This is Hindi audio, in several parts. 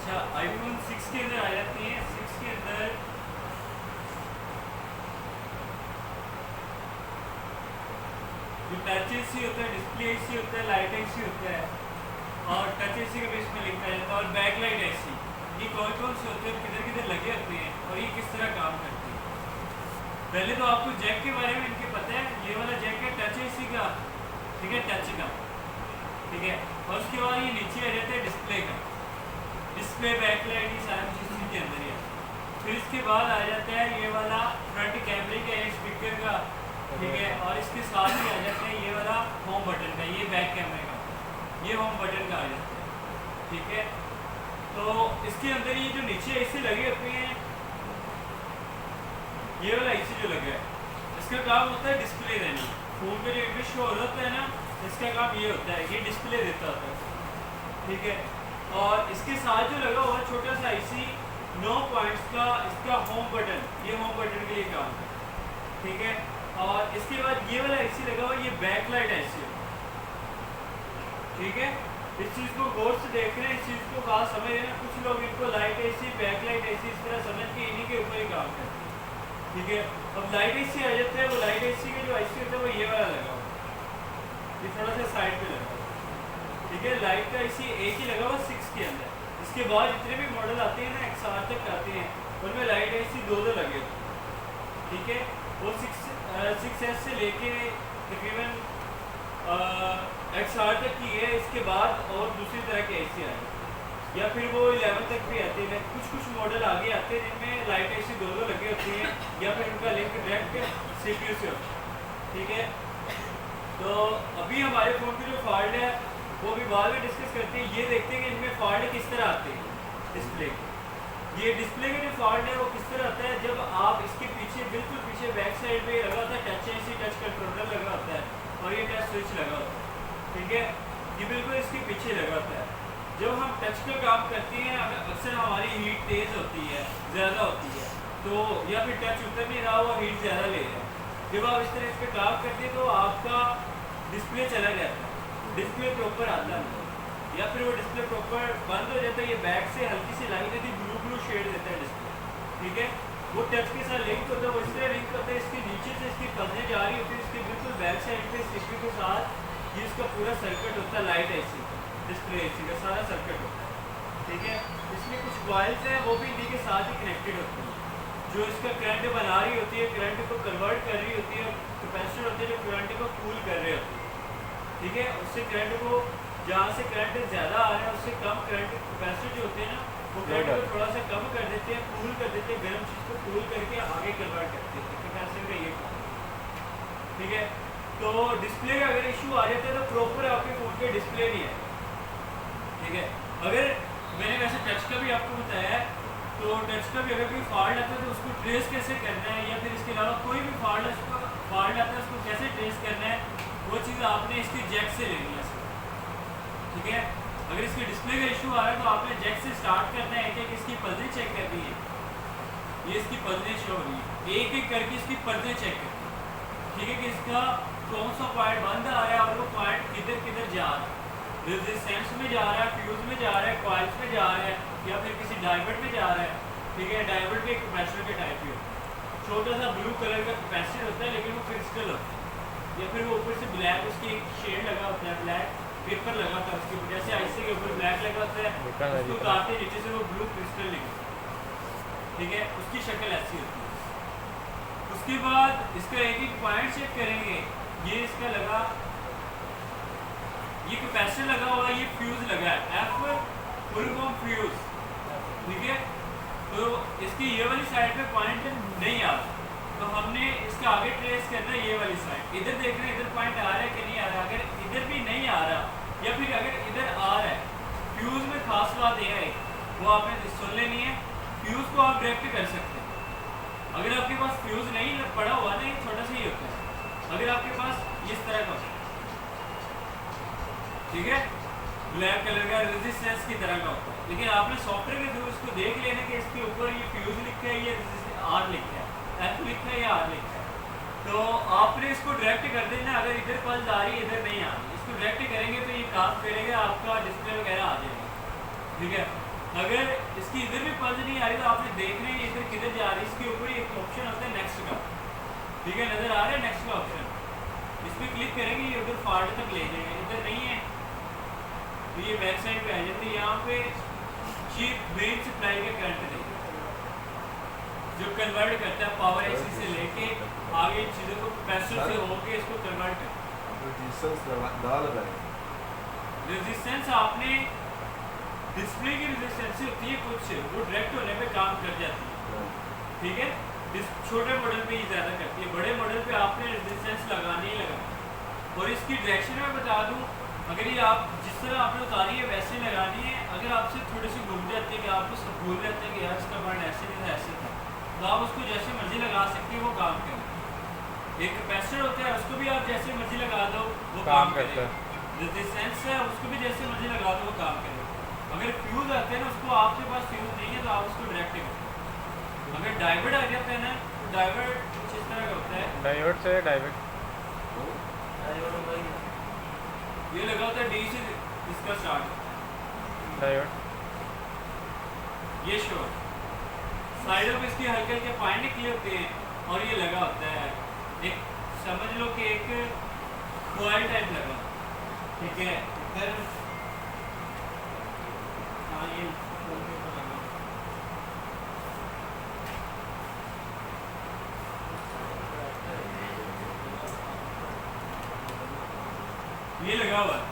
अच्छा, आईफोन 6 के अंदर आ जाती हैं। 6 के अंदर जो टच एसी होता है, डिस्प्ले एसी होता है, लाइट एसी होता है, और टच एसी का भी इसमें लिखा जाता है, और बैक लाइट एसी, ये कौन कौन से होते हैं, किधर किधर लगे होते हैं और ये किस तरह काम करते हैं। पहले तो आपको जैक के बारे में इनके पता है। ये वाला जैक है टच एसी का, ठीक है, टच का, ठीक है। और उसके बाद ये नीचे आ जाता है डिस्प्ले का, डिस्प्ले बैक लाइट, ये सारी चीज़ के अंदर ही है। फिर इसके बाद आ जाता है ये वाला फ्रंट कैमरे का, एक स्पीकर का, ठीक है। और इसके साथ ही आ जाता है ये वाला होम बटन का, ये बैक कैमरे का, ये होम बटन का आ जाता है, ठीक है। तो इसके अंदर ये जो नीचे ऐसे लगे होते हैं, ये वाला ऐसे जो लगा है, इसका काम होता है डिस्प्ले देना। फोन पे जो इमेज शो होता है ना, इसका काम ये होता है, ये डिस्प्ले देता होता है, ठीक है। और इसके साथ जो लगा हुआ छोटा सा आईसी 9 पॉइंट्स का, इसका होम बटन, ये होम बटन के लिए काम है, ठीक है। और इसके बाद ये वाला आईसी लगा हुआ, ये बैक लाइट आईसी है, ठीक है। इस चीज़ को गौर से देख रहे हैं, इस चीज़ को बात समझ रहे हैं। कुछ लोग इनको light IC, back light IC इस तरह समझ के इन्हीं के ऊपर ही काम करते हैं, ठीक है। अब लाइट आईसी आ जाता है, वो लाइट आईसी का जो आईसी होता है वो ये वाला लगा हुआ, ये थोड़ा सा साइड पे लगा हुआ, ठीक है। लाइट का आईसी एक ही लगा हुआ 6 के अंदर। इसके बाद जितने भी मॉडल आते हैं ना, XR तक आते हैं, उनमें लाइट आईसी दो लगे होते हैं, ठीक है। वो 6S से लेके तकरीबन XR तक की है। इसके बाद और दूसरी तरह के आईसी आए, या फिर वो 11 तक भी आते हैं। कुछ मॉडल आगे आते हैं जिनमें लाइट आईसी दो लगे होते हैं, या फिर उनका लिंक डायरेक्ट CPU से होता है, ठीक है। तो अभी हमारे फ़ोन की जो फॉल्ट है वो भी बाद में डिस्कस करते हैं। ये देखते हैं कि इनमें फॉल्ट किस तरह आते हैं डिस्प्ले के। ये डिस्प्ले का जो फॉल्ट है वो किस तरह आता है, जब आप इसके पीछे, बिल्कुल पीछे बैक साइड पे लगा होता है टच एसी, टच कंट्रोलर लगा होता है, और ये टच स्विच लगा होता है, ठीक है। ये बिल्कुल इसके पीछे लगा होता है। जब हम टच का काम करते हैं, अक्सर हमारी हीट तेज़ होती है, ज़्यादा होती है, तो या फिर टच उतर नहीं रहा, वो हीट ज़्यादा ले रहा है। जब आप इस तरह इस पर काम करते हैं तो आपका डिस्प्ले चला जाता है, डिस्प्ले प्रॉपर आता है, या फिर वो डिस्प्ले प्रॉपर बंद हो जाता है। ये बैक से हल्की सी लाइन देती, ब्लू शेड देता है डिस्प्ले, ठीक है। वो टच के साथ लिंक होता है, वो इस तरह लिंक होता है, इसके नीचे से इसकी पलने जा रही होती है, इसके बिल्कुल बैक साइड पे CPU के साथ ये इसका पूरा सर्किट होता है, लाइट आईसी डिस्प्ले आईसी का सारा सर्किट होता है, ठीक है। इसमें कुछ कॉइल्स हैं, वो भी इन्हीं के साथ ही कनेक्टेड होती हैं, जो इसका करंट बना रही होती है, करंट को कन्वर्ट कर रही होती है, कैपेसिटर होते हैं जो करंट को कूल कर रहे होते हैं, ठीक है। उससे करंट को, जहाँ से करंट ज़्यादा आ रहा है उससे कम करंट, कैपेसिटर जो होते हैं ना, वो करंट को थोड़ा सा कम कर देते हैं, कूल कर देते हैं, गर्म चीज़ को कूल करके आगे कन्वर्ट करते हैं, कैपेसिटर का ये काम, ठीक है। तो डिस्प्ले का अगर इशू आ जाता है तो प्रॉपर आपके फ़ोन पे डिस्प्ले नहीं है, ठीक है। अगर मैंने वैसे टच का भी आपको बताया है, तो टच का भी अगर कोई फॉल्ट आता है तो उसको ट्रेस कैसे करना है, या फिर इसके अलावा कोई भी फॉल्ट आता है उसको कैसे ट्रेस करना है, वो चीज़ आपने इसकी जैक से लेनी है, ठीक है। अगर इसके डिस्प्ले का इशू आ रहा है तो आपने जैक से स्टार्ट करना है, एक इसकी पर्दे चेक करनी है, ये इसकी पर्दे शो हो रही है, एक एक करके इसकी पर्दे चेक करनी है, ठीक है, कि इसका कौन सा पॉइंट बंद आ रहा है और वो पॉइंट किधर किधर जा रहा है, रेजिस्टेंस में जा रहा है, फ्यूज में जा रहा है, कॉइल्स में जा रहा है, या फिर किसी डायोड में जा रहा है, ठीक है। डायोड भी एक कैपेसिटर के टाइप ही होता है, छोटा सा ब्लू कलर का कैपेसिटर होता है, लेकिन वो क्रिस्टल होता है, या फिर वो ऊपर से ब्लैक उसकी एक शेड लगा होता है, ब्लैक पेपर लगा होता है उसके ऊपर, जैसे आईसी के ऊपर ब्लैक लगा होता है, उसको काटते नीचे से वो ब्लू क्रिस्टल निकलता है, ठीक है। उसकी शक्ल ऐसी होती है। उसके बाद इसका एक एक पॉइंट चेक करेंगे। ये इसका लगा, ये कैपेसिटर लगा हुआ है, ये फ्यूज लगा है, F फुल फॉर्म फ्यूज, ठीक है। तो इसकी ये वाली साइड पे पॉइंट नहीं आ रहा, तो हमने इसका आगे ट्रेस करना है ये वाली साइड। इधर देख रहे हैं इधर पॉइंट आ रहा है कि नहीं आ रहा। अगर इधर भी नहीं आ रहा, या फिर अगर इधर आ रहा है, फ्यूज में खास बात यह है, वो आपने सुन लेनी है, फ्यूज को आप डायरेक्ट कर सकते हैं। अगर आपके पास फ्यूज नहीं पड़ा हुआ ना, ये छोटा सा ही होता है, अगर आपके पास इस तरह का, ठीक है, ब्लैक कलर का रेजिस्टेंस की तरह का होता है, लेकिन आपने सॉफ्टवेयर के थ्रू इसको देख लेना कि इसके ऊपर ये फ्यूज लिखा है, ये आर लिखा है, F लिखा है या आर लिखा है, तो आपने इसको डायरेक्ट कर देना। अगर इधर पल्स आ रही है, इधर नहीं आ रही, इसको डायरेक्ट करेंगे तो ये काम करेगा, आपका डिस्प्ले वगैरह आ जाएगा, ठीक है। अगर इसकी इधर भी पल्स नहीं आ रही तो आपने देखना है इधर किधर जा रही है। इसके ऊपर एक ऑप्शन होता है नेक्स्ट का, ठीक है, नज़र आ रहा है नेक्स्ट का ऑप्शन, इस पर क्लिक करेंगे ये उधर फॉल्ट तक ले जाएगा। इधर नहीं है तो ये बैक साइड पे आ जाती है। यहाँ पे ये मेन सप्लाई का करंट देगा जो कन्वर्ट करता है पावर एसी से लेके आगे इन चीज़ों को कैपेसिटर से होके इसको कन्वर्ट करता है। रेजिस्टेंस आपने डिस्प्ले की रेजिस्टेंस होती है कुछ वो डायरेक्ट होने पे काम कर जाती है, ठीक है, छोटे मॉडल पे ही ज़्यादा करती है, बड़े मॉडल पे आपने रेजिस्टेंस लगानी ही लगानी। और इसकी डायरेक्शन में बता दूं, अगर ये आप जिस तरह आपने उतारी है वैसे लगानी है। अगर आपसे थोड़ी सी घूम जाती है कि आप उसको भूल जाते हैं कि यार इसका बर्न ऐसे नहीं था ऐसे था, तो आप उसको जैसे मर्जी लगा सकते हैं, वो काम करें। एक कैपेसिटर होता है उसको भी आप जैसे मर्जी लगा दो वो काम करता है। रेजिस्टेंस है उसको भी जैसे मर्जी लगा दो वो काम करेगा। अगर फ्यूज़ आते हैं ना उसको आपके पास फ्यूज़ नहीं है तो आप उसको डायरेक्ट करें। अगर डाइवर्ट आ जाता है ना तो डाइवर्ट कुछ इस तरह का होता है, डायोड से डाइवर्ट ये लगा होता है डी से इसका स्टार्ट डायोड, ये शो साइडों पे इसके हल्के हल्के पॉइंट निकले होते हैं और ये लगा होता है एक, समझ लो कि एक कॉइल टाइप लगा, ठीक है। इधर हाँ ये लगा हुआ है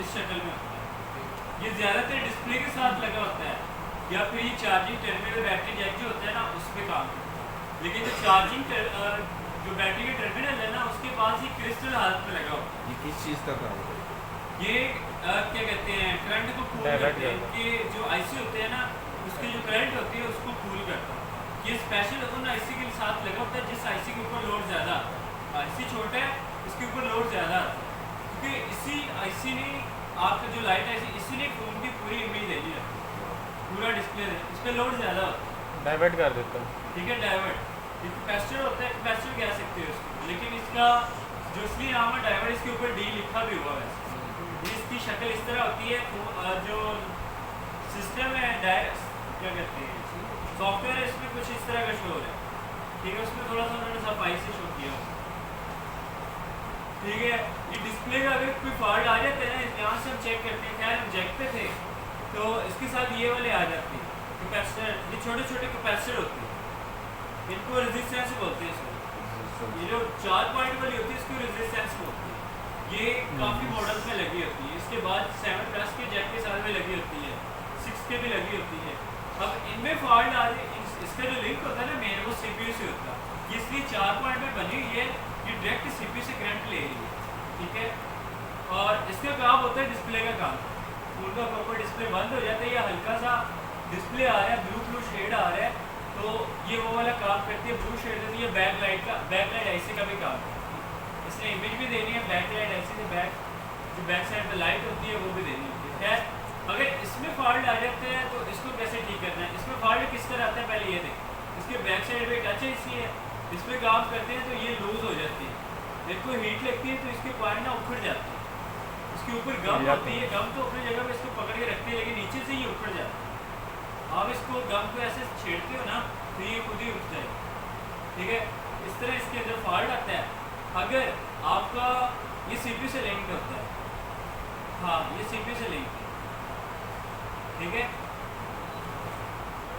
इस शक्ल में होता है। ये ज़्यादातर डिस्प्ले के साथ लगा होता है या फिर ये चार्जिंग टर्मिनल बैटरी जैक जो होता है ना उस पर काम करता है। लेकिन जो चार्जिंग जो बैटरी का टर्मिनल है ना उसके पास ये क्रिस्टल हालत में लगा होता है। ये किस चीज़ का काम है? ये क्या कहते हैं करंट को कूल करते हैं। इनके जो आईसी होते हैं ना उसकी जो करंट होती है उसको कूल करता है। ये स्पेशल उन आईसी के साथ लगा होता है जिस आईसी के ऊपर लोड ज़्यादा, आईसी छोटा है इसके ऊपर लोड ज़्यादा आता है, क्योंकि इसी आईसी ने आपका जो लाइट आईसी इसी ने फोन की पूरी इमेज दे दी है, पूरा डिस्प्ले है, इस पर लोड ज़्यादा होता है, डाइवर्ट कर देता हूँ, ठीक है। डाइवर्ट ये कैपेसिटर होता है, कैपेसिटर कह सकते हो इसको, लेकिन इसका जो असली नाम है डाइवर्ट, इसके ऊपर डी लिखा भी हुआ है। इसकी शक्ल इस तरह होती है, जो सिस्टम है क्या कहते हैं सॉफ्टवेयर है इसमें कुछ इस तरह का शो है, ठीक है। उसमें थोड़ा सा उन्होंने सफाई से शो किया, ठीक है। ये डिस्प्ले का अगर कोई फॉल्ट आ जाता है ना, यहाँ से हम चेक करते हैं, खैर हम जैक पे थे तो इसके साथ ये वाले आ जाते हैं कैपेसिटर, ये छोटे छोटे कैपेसिटर होते हैं, इनको रेजिस्टेंस बोलते हैं इसको। ये जो 4 पॉइंट वाली होती है इसको रेजिस्टेंस बोलते हैं। ये काफ़ी मॉडल्स में लगी होती है, इसके बाद 7+ के जैक के साथ में लगी होती है, 6 के भी लगी होती है। अब इनमें फॉल्ट आ रही, इसका जो लिंक होता है ना मेन, वो CPU से होता है। ये इसलिए 4 पॉइंट में बनी हुई है, ये डायरेक्ट CPU से करंट ले रही है, ठीक है। और इसका काम होता है डिस्प्ले का काम, फूल का प्रॉपर डिस्प्ले बंद हो जाता है या हल्का सा डिस्प्ले आ रहा है, ब्लू शेड आ रहा है, तो ये वो वाला काम करती है। ब्लू शेड होती है बैक लाइट आईसी का भी काम है, इसने इमेज भी देनी है बैक लाइट आईसी से, जो बैक साइड पे लाइट होती है वो भी देनी होती है। खैर अगर इसमें फॉल्ट आ जाते हैं तो इसको कैसे ठीक करना है, इसमें फॉल्ट किस तरह आता है पहले ये देखें। इसके बैक साइड पे टच आईसी है, इस पर काम करते हैं तो ये लूज हो जाती है, इसको हीट लगती है तो इसके पॉइंट ना उखड़ जाते हैं, इसके ऊपर गम होती है, गम तो अपनी जगह पे इसको पकड़ के रखती है लेकिन नीचे से ये उखड़ जाता है। आप इसको गम को ऐसे छेड़ते हो ना तो ये खुद ही उठ जाएगा, ठीक है। इस तरह इसके अंदर फॉल्ट आता है। अगर आपका ये CPU से लिंक होता है, हाँ ये CPU से लिंक है, ठीक है।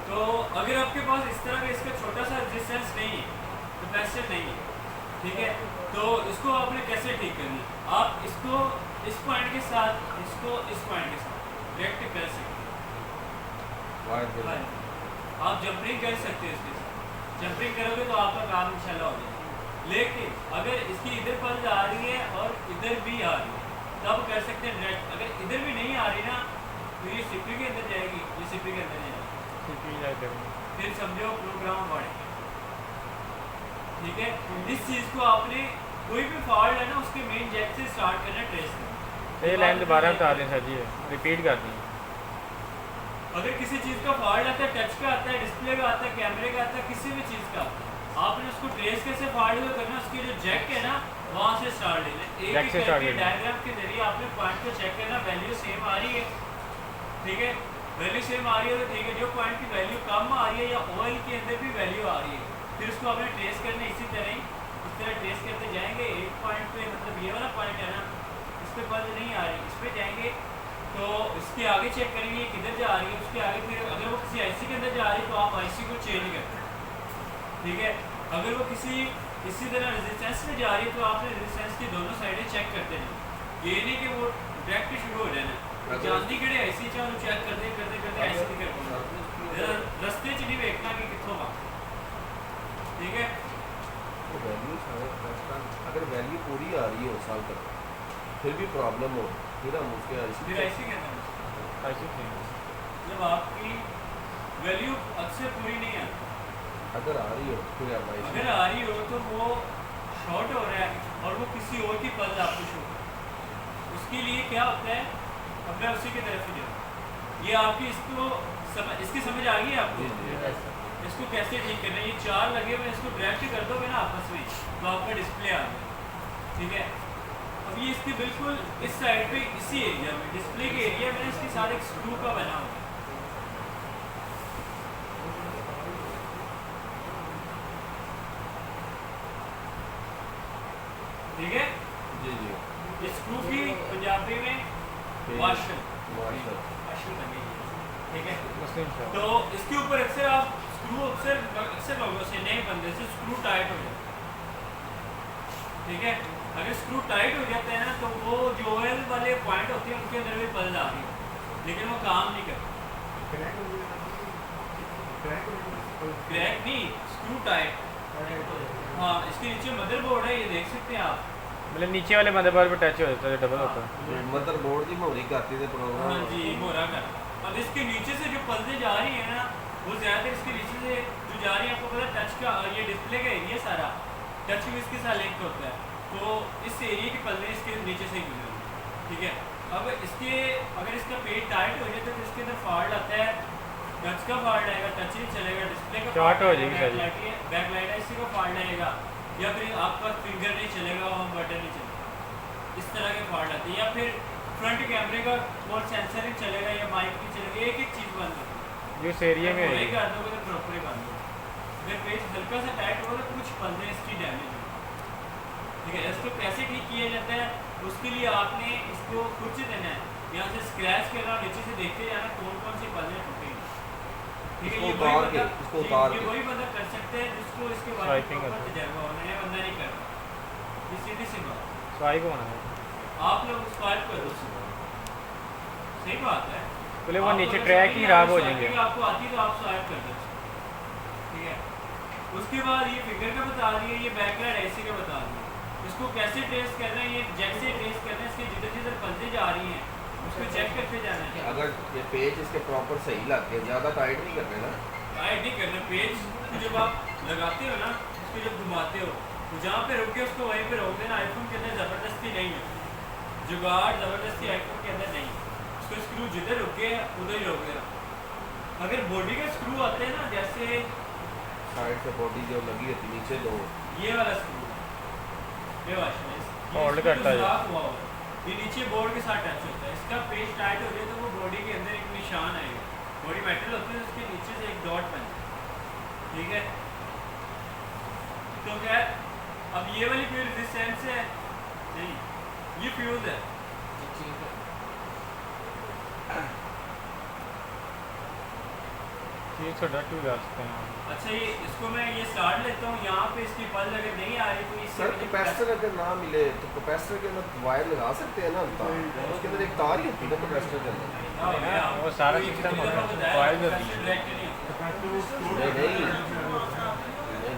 तो अगर आपके पास इस तरह का इसका छोटा सा रेजिस्टेंस नहीं है, कैपेसिटर नहीं है, ठीक है, तो इसको आपने कैसे ठीक करनी है, आप इसको इस पॉइंट के साथ, इसको इस पॉइंट के साथ डायरेक्ट कर सकते हैं। आप जंपरिंग कर सकते हैं, इसके साथ जंपरिंग करोगे तो आपका काम इंशाल्लाह हो जाएगा। लेकिन अगर इसकी इधर पल्स आ रही है और इधर भी आ रही है तब कर सकते हैं डायरेक्ट। अगर इधर भी नहीं आ रही ना तो ये CPU के अंदर जाएगी, ये CPU के अंदर जाएगी, फिर समझो प्रोग्राम बढ़ेगा, ठीक है। इस चीज़ को आपने कोई भी फॉल्ट है ना उसके मेन जैक से स्टार्ट करना, ट्रेस करना। ये लाइन दोबारा बता दें सर जी, रिपीट कर दें। अगर किसी चीज़ का फॉल्ट आता है, टच का आता है, डिस्प्ले का आता है, कैमरे का आता है, किसी भी चीज़ का, आपने उसको ट्रेस कैसे फॉल्ट हुआ करना, उसकी जो जैक है ना वहाँ से स्टार्ट लेना। एक डायग्राम के जरिए आपने पॉइंट को चेक करना, वैल्यू सेम आ रही है ठीक है, वैल्यू सेम आ रही है तो ठीक है, जो पॉइंट की वैल्यू कम आ रही है या ऑयल के अंदर भी वैल्यू आ रही है, फिर उसको आपने ट्रेस करना इसी तरह ही, इस तरह ट्रेस करते जाएंगे। एक पॉइंट पे मतलब ये वाला पॉइंट है ना, इस पर बल्ब नहीं आ रही, इस पर जाएंगे तो इसके आगे चेक करेंगे ये किधर जा रही है, उसके आगे फिर अगर वो किसी आईसी के अंदर जा रही है तो आप आईसी को चेंज करते हैं, ठीक है। अगर वो इसी तरह रेजिस्टेंस में जा रही है तो आपने रेजिस्टेंस की दोनों साइडें चेक करते हैं, ये नहीं कि वो डायरेक्ट शुरू हो जाना जानती कि आईसी चाहे चेक करते आईसी नहीं कर पाऊंगा, रस्ते च नहीं देखना कि कितों आ, ठीक है। तो वैल्यू अगर वैल्यू पूरी आ रही है उस साल तक फिर भी प्रॉब्लम हो, फिर हम उसके फिर ऐसे कहते हैं ऐसे ही जब आपकी वैल्यू अक्सर पूरी नहीं आती, अगर आ रही हो फिर हम अगर आ रही हो तो वो शॉर्ट हो रहा है और वो किसी और की पल्स आपको शो, उसके लिए क्या होता है, अब मैं उसी की तरफ ही जाऊँ, ये आपकी इसकी समझ आ गई है आपको, इसको कैसे ठीक करना है। ये चार लगे हुए इसको डायरेक्ट कर दोगे ना आपस में तो आपका डिस्प्ले आ गया, ठीक है। अब ये इसके बिल्कुल इस साइड पे इसी एरिया में डिस्प्ले के एरिया में इसके साथ एक स्क्रू का बना हुआ है, ठीक है जी जी ये स्क्रू की पंजाबी में वाशर बनेगी, ठीक है। मुस्लिम शॉप तो इसके ऊपर अक्सर आप स्क्रू अक्सर लोगों से नए बंदे से स्क्रू टाइट हो जाता है, ठीक है। अगर स्क्रू टाइट हो जाता है ना तो वो जो ऑयल वाले पॉइंट होते हैं उनके अंदर भी पल्स आ रही है लेकिन वो काम नहीं करते, क्रैक नहीं स्क्रू टाइट। हाँ इसके नीचे मदरबोर्ड है, ये देख सकते हैं आप, मतलब नीचे वाले मदरबोर्ड पे टच हो जाता है, डबल होता है। मदरबोर्ड की मोहरी करती थे प्रोग्राम। हाँ जी मोहरा कर। अब इसके नीचे से जो पल्सें जा रही है ना वो ज़्यादातर इसके नीचे से जो जा रही है, आपको पता है टच का ये डिस्प्ले का एरिया सारा टच भी इसके साथ लिंक होता है, तो इस एरिया की पल्ले इसके नीचे से ही गुजरेंगी, ठीक है। अब इसके अगर इसका पेट टाइट हो जाए तो इसके अंदर फॉल्ट आता है, टच का फॉल्ट आएगा, टच नहीं चलेगा, डिस्प्ले का शॉर्ट हो जाएगा, जाएगी बैक लाइट है इसी का फॉल्ट आएगा, या फिर आपका फिंगर नहीं चलेगा, होम बटन नहीं चलेगा, इस तरह के फॉल्ट आते हैं, या फिर फ्रंट कैमरे का वो सेंसर नहीं चलेगा या माइक नहीं चलेगा, एक एक चीज़ बंद होती है। जो इस एरिया में वही है कर दोगे तो प्रॉपर ही बंद होगा, अगर पेज हल्का सा टाइट होगा तो कुछ पल्ले इसकी डैमेज होगी, ठीक है। इसको कैसे ठीक किया जाता है उसके लिए आपने इसको खुद से देना है, यहाँ से स्क्रैच करना, नीचे से देखते जाना कौन कौन सी पल्ले टूटेंगी, ठीक है। ये वही बंदा कर सकते हैं जिसको इसके बारे में प्रॉपर तजुर्बा हो, नया बंदा नहीं कर रहा, ये सीधी सी बात। स्वाइप होना है, आप लोग स्वाइप कर दो, सही बात है। बोले वो आप नीचे अगर ट्रैक ही स्वाइपिंग खराब हो स्वाइपिंग जाएंगे। आपको आती है तो आप स्वाइप कर दो, ठीक है। उसके बाद ये फिगर का बता रही है, ये बैकलाइट ऐसी का बता रही है, इसको कैसे ट्रेस करना है, ये जैसे ट्रेस करना है, इसके जिधर जिधर पल्ले जा रही हैं उसको चेक करते जाना है। अगर ये पेज इसके प्रॉपर सही लग गए, ज़्यादा टाइट नहीं करने ना, टाइट नहीं करना, पेज को जब आप लगाते हो ना उसको जब घुमाते हो तो जहाँ पे रुके उसको वहीं पे रोक देना। आईफोन के अंदर ज़बरदस्ती नहीं है, जुगाड़ ज़बरदस्ती आईफोन के अंदर नहीं है, उसको स्क्रू जिधर रुके उधर ही रोक देना। अगर बॉडी के स्क्रू आते हैं ना, जैसे साइड से बॉडी जो लगी होती नीचे दो, ये वाला स्क्रू Hold करता है ये नीचे बोर्ड के साथ टच होता है, इसका पेज टाइट हो जाए तो वो बॉडी के अंदर एक निशान आएगा, बॉडी मेटल होती है उसके नीचे से एक डॉट बनता है, ठीक है। तो क्या अब ये वाली फ्यूल रेजिस्टेंस है नहीं, ये फ्यूल है, ये छोटा टू जा सकते हैं। अच्छा ये इसको मैं ये स्टार्ट लेता हूँ, यहाँ पे इसकी पल्स अगर नहीं आ रही तो इससे सर कैपेसिटर अगर ना मिले तो कैपेसिटर के अंदर वायर लगा सकते हैं ना, तार उसके अंदर एक तार ही होती है ना कैपेसिटर के अंदर। वो सारा सिस्टम होता है, कॉइल होती है।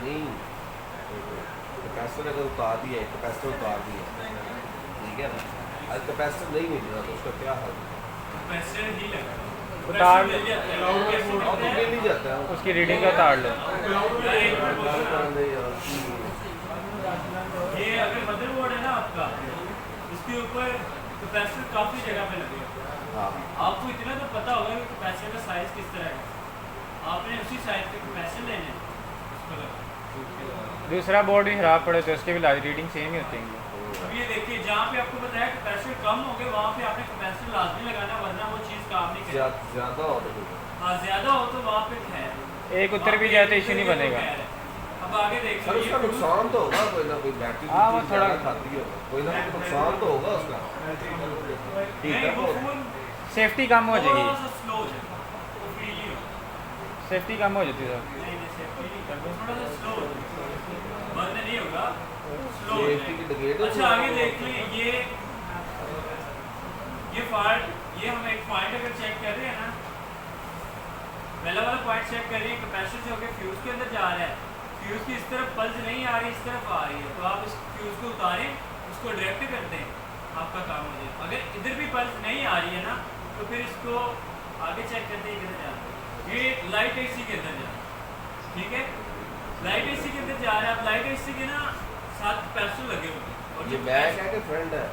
नहीं कैपेसिटर अगर उतार दिया है, कैपेसिटर उतार दिया, ठीक है ना, अगर कैपेसिटर नहीं मिल रहा तो उसका क्या हल है? कैपेसिटर ही लगा उतार मिल जाता है, कैसे और तो मिल नहीं जाता है उसकी रीडिंग का तार लो। ये अगर मदरबोर्ड है ना आपका, इसके ऊपर कैपेसिटर काफ़ी जगह पे लगेगा, हाँ आपको इतना तो पता होगा कि कैपेसिटर का साइज़ किस तरह का, आपने उसी साइज़ के कैपेसिटर लेने हैं उसको लगा। दूसरा बोर्ड भी खराब पड़े तो उसके भी रीडिंग सेम ही होती है। अब ये देखिए जहाँ पे आपको बताया कैपेसिटर कम हो गए वहाँ पे आपने कैपेसिटर लाजमी लगाना, वरना वो चीज़ काम नहीं है ज़्यादा हो तो कोई हाँ ज़्यादा हो तो वहाँ पे खैर, एक उतर भी जाए तो इशू नहीं बनेगा। अब आगे देख सर उसका नुकसान तो होगा कोई ना कोई बैटरी हाँ, वो चीज़ थोड़ा- ज़्यादा खाती होगा कोई ना कोई नुकसान तो होगा उसका ठीक है वो तो फोन सेफ्टी कम हो थोड़ा जाएगी, सा स्लो हो जाएगा, वो फ्रीली हो सेफ्टी कम हो जाती है। नहीं सेफ्टी नहीं करते, थोड़ा सा स्लो हो जाएगा, बंद नहीं होगा, स्लो हो सेफ्टी की जाएगा। डिग्रेड अच्छा आगे देख लें ये फॉल्ट, ये हम एक पॉइंट अगर चेक कर रहे हैं ना, पहला वाला पॉइंट चेक कर रहे हैं कैपेसिटर से होकर फ्यूज के अंदर जा रहा है, फ्यूज की इस तरफ पल्स नहीं आ रही, इस तरफ आ रही है, तो आप इस फ्यूज को उतारें, उसको डायरेक्ट कर दें, आपका काम हो जाए। अगर इधर भी पल्स नहीं आ रही है ना, तो फिर इसको आगे चेक करते हैं किधर जा रहा है, ये लाइट एसी के अंदर जा रहा है, ठीक है, लाइट एसी के अंदर जा रहा है। अब लाइट एसी के ना 7 कैपेसिटर लगे हुए हैं, और ये बैक है कि फ्रंट है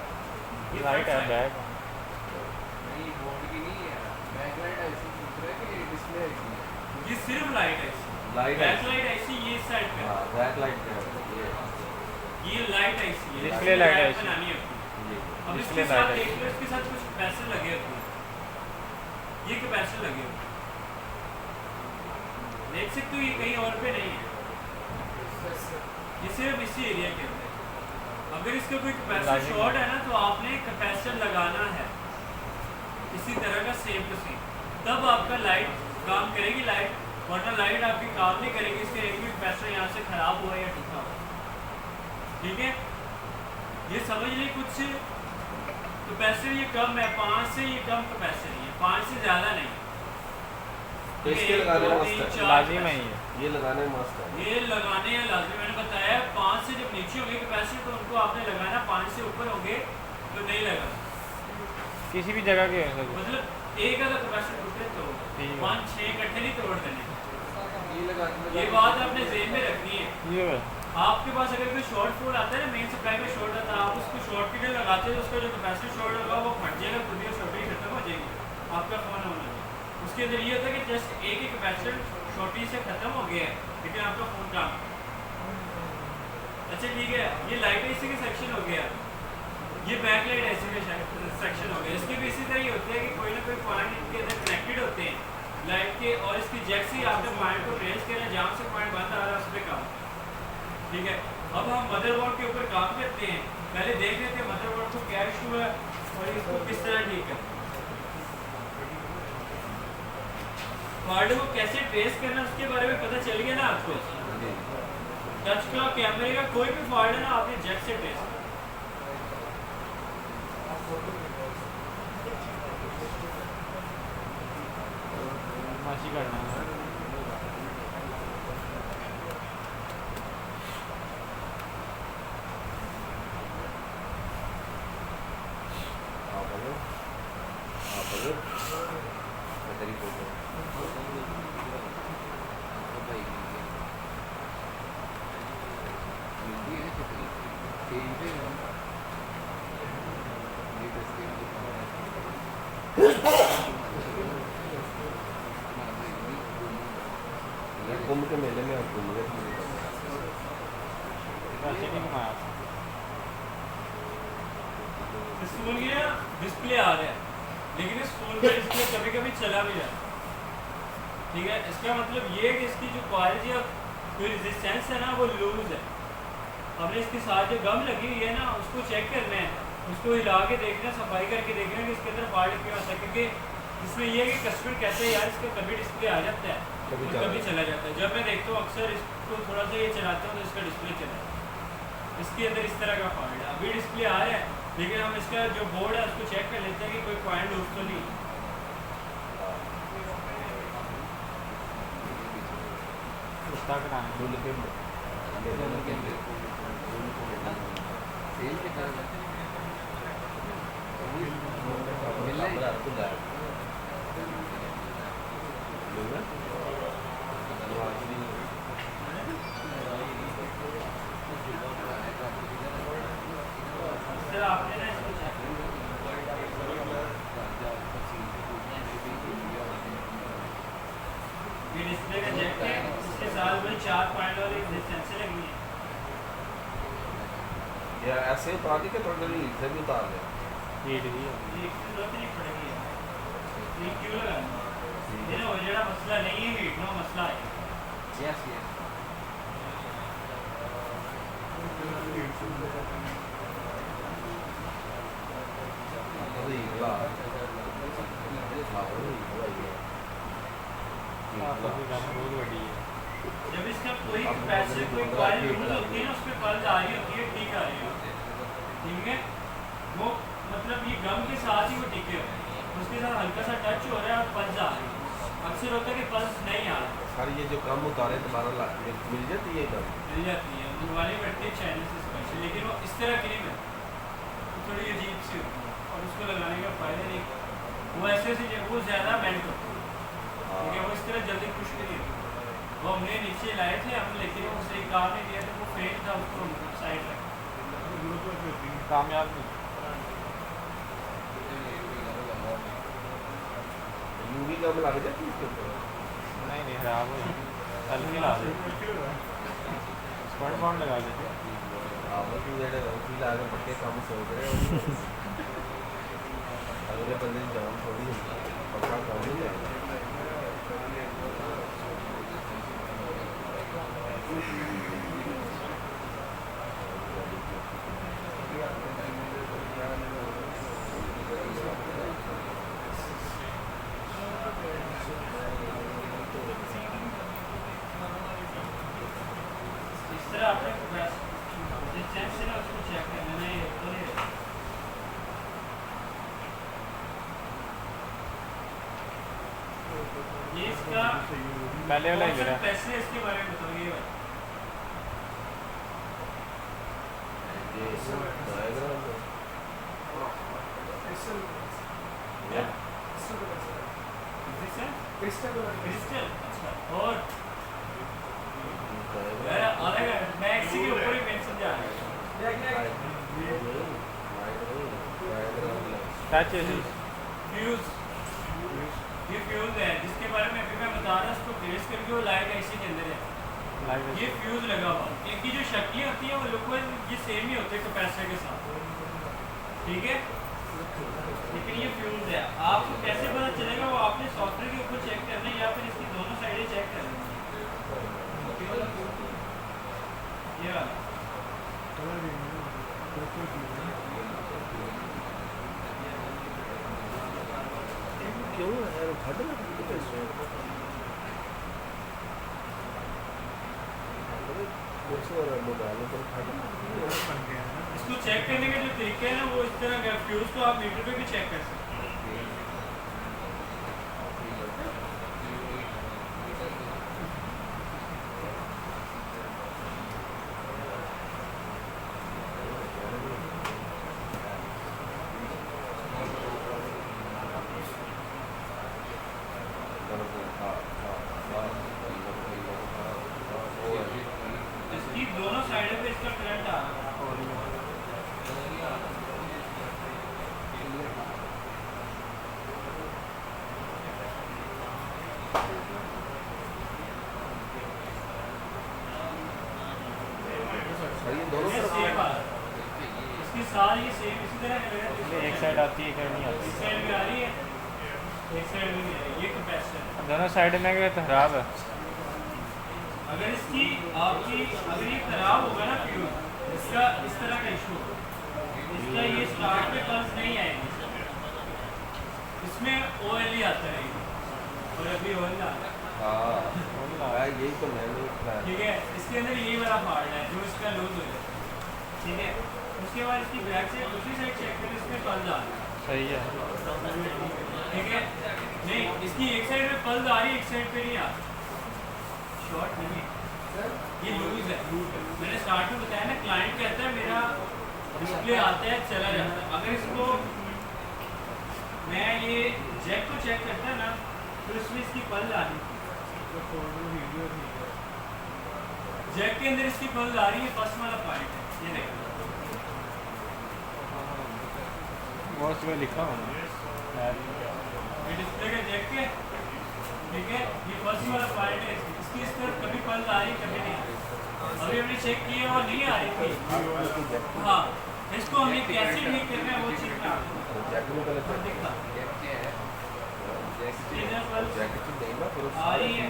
ये लाइट है front side बैक, ये सिर्फ लाइट है, लाइट बैक है लाइट ऐसी ये इस साइड पे, हाँ बैक लाइट है ये लाइट ऐसी है, Display इसमें light light ऐसी। बनानी होती है। ये अब Display इसके साथ light देख ऐसी। लो, इसके साथ कुछ कैपेसिटर लगे होते हैं, ये कैपेसिटर लगे होते हैं, देख सकते हो ये कहीं और पे नहीं है, ये सिर्फ इसी एरिया के अंदर। अगर इसका कोई कैपेसिटर शॉर्ट है ना, तो आपने कैपेसिटर लगाना है इसी तरह का सेम टू सेम, तब आपका लाइट काम करेगी लाइट, वरना लाइट आपकी काम नहीं करेगी, इसके एक भी कैपेसिटर यहाँ से खराब हुआ या टूटा हुआ, ठीक है। ये समझ लें कुछ कैपेसिटर ये कम है, 5 से ये कम कैपेसिटर है, 5 से ज़्यादा नहीं, तो इसके लगाने मस्त है, लाजिम है ये। ये लगाने मस्त है ये लगाने हैं लाजमी, मैंने बताया 5 से जब नीचे होंगे कैपेसिटर तो उनको आपने लगाना, 5 से ऊपर होंगे तो नहीं लगाना, किसी भी जगह के हो सकते मतलब एक अगर कैपेसिटर टूटे तो ठीक है। 5-6 इकट्ठे नहीं तोड़ देने, ये ये बात आपने जेब में रखनी है। ये आपके पास अगर कोई शॉर्ट फॉल आता है ना, मेन सप्लाई में शॉर्ट आता है, आप उसको शॉर्ट पीरियड लगाते हैं, उसका जो कैपेसिटर शॉर्ट होगा वो फट जाएगा, खुद ही शॉर्टिंग खत्म हो जाएगी, आपका फोन होना चाहिए। उसके अंदर ये होता है कि जस्ट एक ही कैपेसिटर शॉर्टिंग से खत्म हो गया है, लेकिन आपका फोन काम। अच्छा ठीक है, ये लाइट एसी का सेक्शन हो गया, ये बैक लाइट एसी का सेक्शन हो गया। इसके भी इसी तरह ही होते हैं कि कोई ना कोई पॉइंट इनके अंदर कनेक्टेड होते हैं लाइट के, और इसकी जैक से आपने पॉइंट को ट्रेस किया, जहाँ से पॉइंट बंद आ रहा है उस पर काम, ठीक है। अब हम मदरबोर्ड के ऊपर काम करते हैं, पहले देख लेते हैं मदरबोर्ड को क्या इशू है और इसको किस तरह ठीक है, फॉल्ट को कैसे ट्रेस करना उसके बारे में पता चल गया ना आपको। टच क्लॉक कैमरे का कोई भी फॉल्ट है ना, आपने जैक से ट्रेस करना। माशी करना है। कुंभ के मेले में आप घूम गए ऐसे नहीं घुमाया। इस फोन की ना डिस्प्ले आ रहा है, लेकिन इस फोन का डिस्प्ले कभी कभी चला भी जाता है, ठीक है। इसका मतलब ये है कि इसकी जो क्वालिटी है, कोई रेजिस्टेंस है ना, वो लूज है। हमने इसके साथ जो गम लगी हुई है ना, उसको चेक करना है, उसको हिला के देखना, सफाई करके देखना कि इसके अंदर फॉल्ट क्यों आता है, क्योंकि इसमें ये है कि कस्टमर कहते हैं यार इसका कभी डिस्प्ले आ जाता है, कभी चला जाता है। जब मैं देखता हूँ अक्सर इसको थोड़ा सा ये चलाता हूँ तो इसका डिस्प्ले चला जाता है, इसके अंदर इस तरह का फॉल्ट है। अभी डिस्प्ले आ रहा है, लेकिन हम इसका जो बोर्ड है उसको चेक कर लेते हैं कि कोई पॉइंट लूज तो नहीं। कुत्ता कराना सर आपने ना इसको check ये डिस्प्ले का जैक है, इसके साथ में 4 पॉइंट वाली रेजिस्टेंस लगी है। या ऐसे उतार दी कि थोड़ी देर से भी उतार दे हीट भी है। ये जरूरत नहीं पड़ेगी, ये क्यों लगा मसला नहीं है हीट, नो मसला है। यस यस आपको भी गाना बहुत बड़ी है। जब इसका कोई कैपेसिटर कोई कॉइल लूज होती है ना, उस पे पल्स आ रही होती है, ठीक आ रही होती है, ठीक है। वो मतलब ये गम के साथ ही वो टिके हुए हैं, उसके साथ हल्का सा टच हो रहा है और पल्स आ रही है। अक्सर होता है कि पल्स नहीं आ रहा, सर ये जो कम उतारे दोबारा मिल जाती है कम मिल जाती है, मंगवानी पड़ती है चाइना से स्पेशल, लेकिन वो इस तरह की नहीं मिलती, वो थोड़ी अजीब सी होती है और उसको लगाने का फ़ायदा नहीं। वो ऐसे वो ज़्यादा बेंट होती है, ठीक है, वो इस तरह जल्दी खुश्क नहीं होती। वो हमने नीचे लाए थे हम, लेकिन वो सही काम नहीं दिया था, वो फेल था, उसको साइड रखा। कामयाब नहीं। यूवी कम लग जाती है इसके ऊपर नहीं नहीं खराब हो जाती, हल्की ला दे, स्पॉट लगा दे। आपस में जेडे वकील आगे पक्के काम सोच रहे हो अगले बंदे की जान थोड़ी पक्का काम नहीं है। इस तरह आपने जिस चेक से ना उसको चेक करना है, तो ये इसका पहले वाला ही मेरा। पैसे इसके बारे में बताओ, ये बात। ये डायग्राम क्या? क्रिस्टल, अच्छा। और मैं इसी के ऊपर ही मेंशन जा रहा हूँ। टच है जी। फ्यूज, ये फ्यूज है जिसके बारे में अभी मैं बता रहा हूँ, उसको ग्रेस करके वो लाइट ऐसी के अंदर है, ये फ्यूज लगा हुआ। इनकी जो शक्लें होती हैं वो लोग ये सेम ही होते हैं कैपेसिटर के साथ, ठीक है, लेकिन ये फ्यूज है। आपको कैसे पता चलेगा, वो आपने सॉफ्टवेयर के ऊपर चेक करना है या फिर इसकी दोनों साइडें चेक करनी है। ये वाला क्यों है घट ना कैसे इसको चेक करने के जो तरीके हैं ना, वो इस तरह का फ्यूज को आप मीटर पे भी चेक कर सकते हैं। इसकी दोनों साइडों पे इसका करंट आ रहा है। दोनों ये सेम आ रहा है, इसकी सारी सेम इसी तरह का लगा है। एक साइड आती है, एक साइड नहीं इस आती। साइड में आ रही है, एक साइड में नहीं आ रही। ये कैपेसिटर है। दोनों साइड में गए तो खराब है। अगर इसकी आपकी अगर ये खराब होगा ना फ्यूज, इसका इस तरह का इशू होगा, इसका ये स्टार्ट पे पल्स नहीं आएगी, इसमें ऑयल ही आता रहेगा और अभी ऑयल आ रहा है, हाँ यही तो मैंने ठीक है। इसके अंदर यही वाला पार्ट है जो इसका लूज हो जाए, ठीक है। उसके बाद इसकी बैक से दूसरी साइड चेक करें, इसमें पल्स आ रहा है, सही है। ठीक है। नहीं, इसकी एक साइड में पल्स आ रही है, एक साइड पे नहीं आ रही, शॉर्ट नहीं है, ये लूज है। मैंने स्टार्ट में बताया ना, क्लाइंट कहता है मेरा डिस्प्ले आता है चला जाता है। अगर इसको मैं ये जैक को चेक करता है ना, तो इसमें इसकी पल्स आ रही है, जैक के अंदर इसकी पल्स आ रही है, फर्स्ट वाला पॉइंट है, ये देखो वो उसमें लिखा हुआ है। ये डिस्प्ले का जैक है, ठीक है। ये फर्स्ट वाला पॉइंट है, इसकी इस तरफ कभी पल्स आ रही है, कभी नहीं आ रही। अभी हमने चेक किया और नहीं आ रही थी, हाँ। इसको हमें कैसे ठीक करना है वो चीज़ में आपको दिखा। सीधा पल्स जैकेट तो देना फिर आ रही है।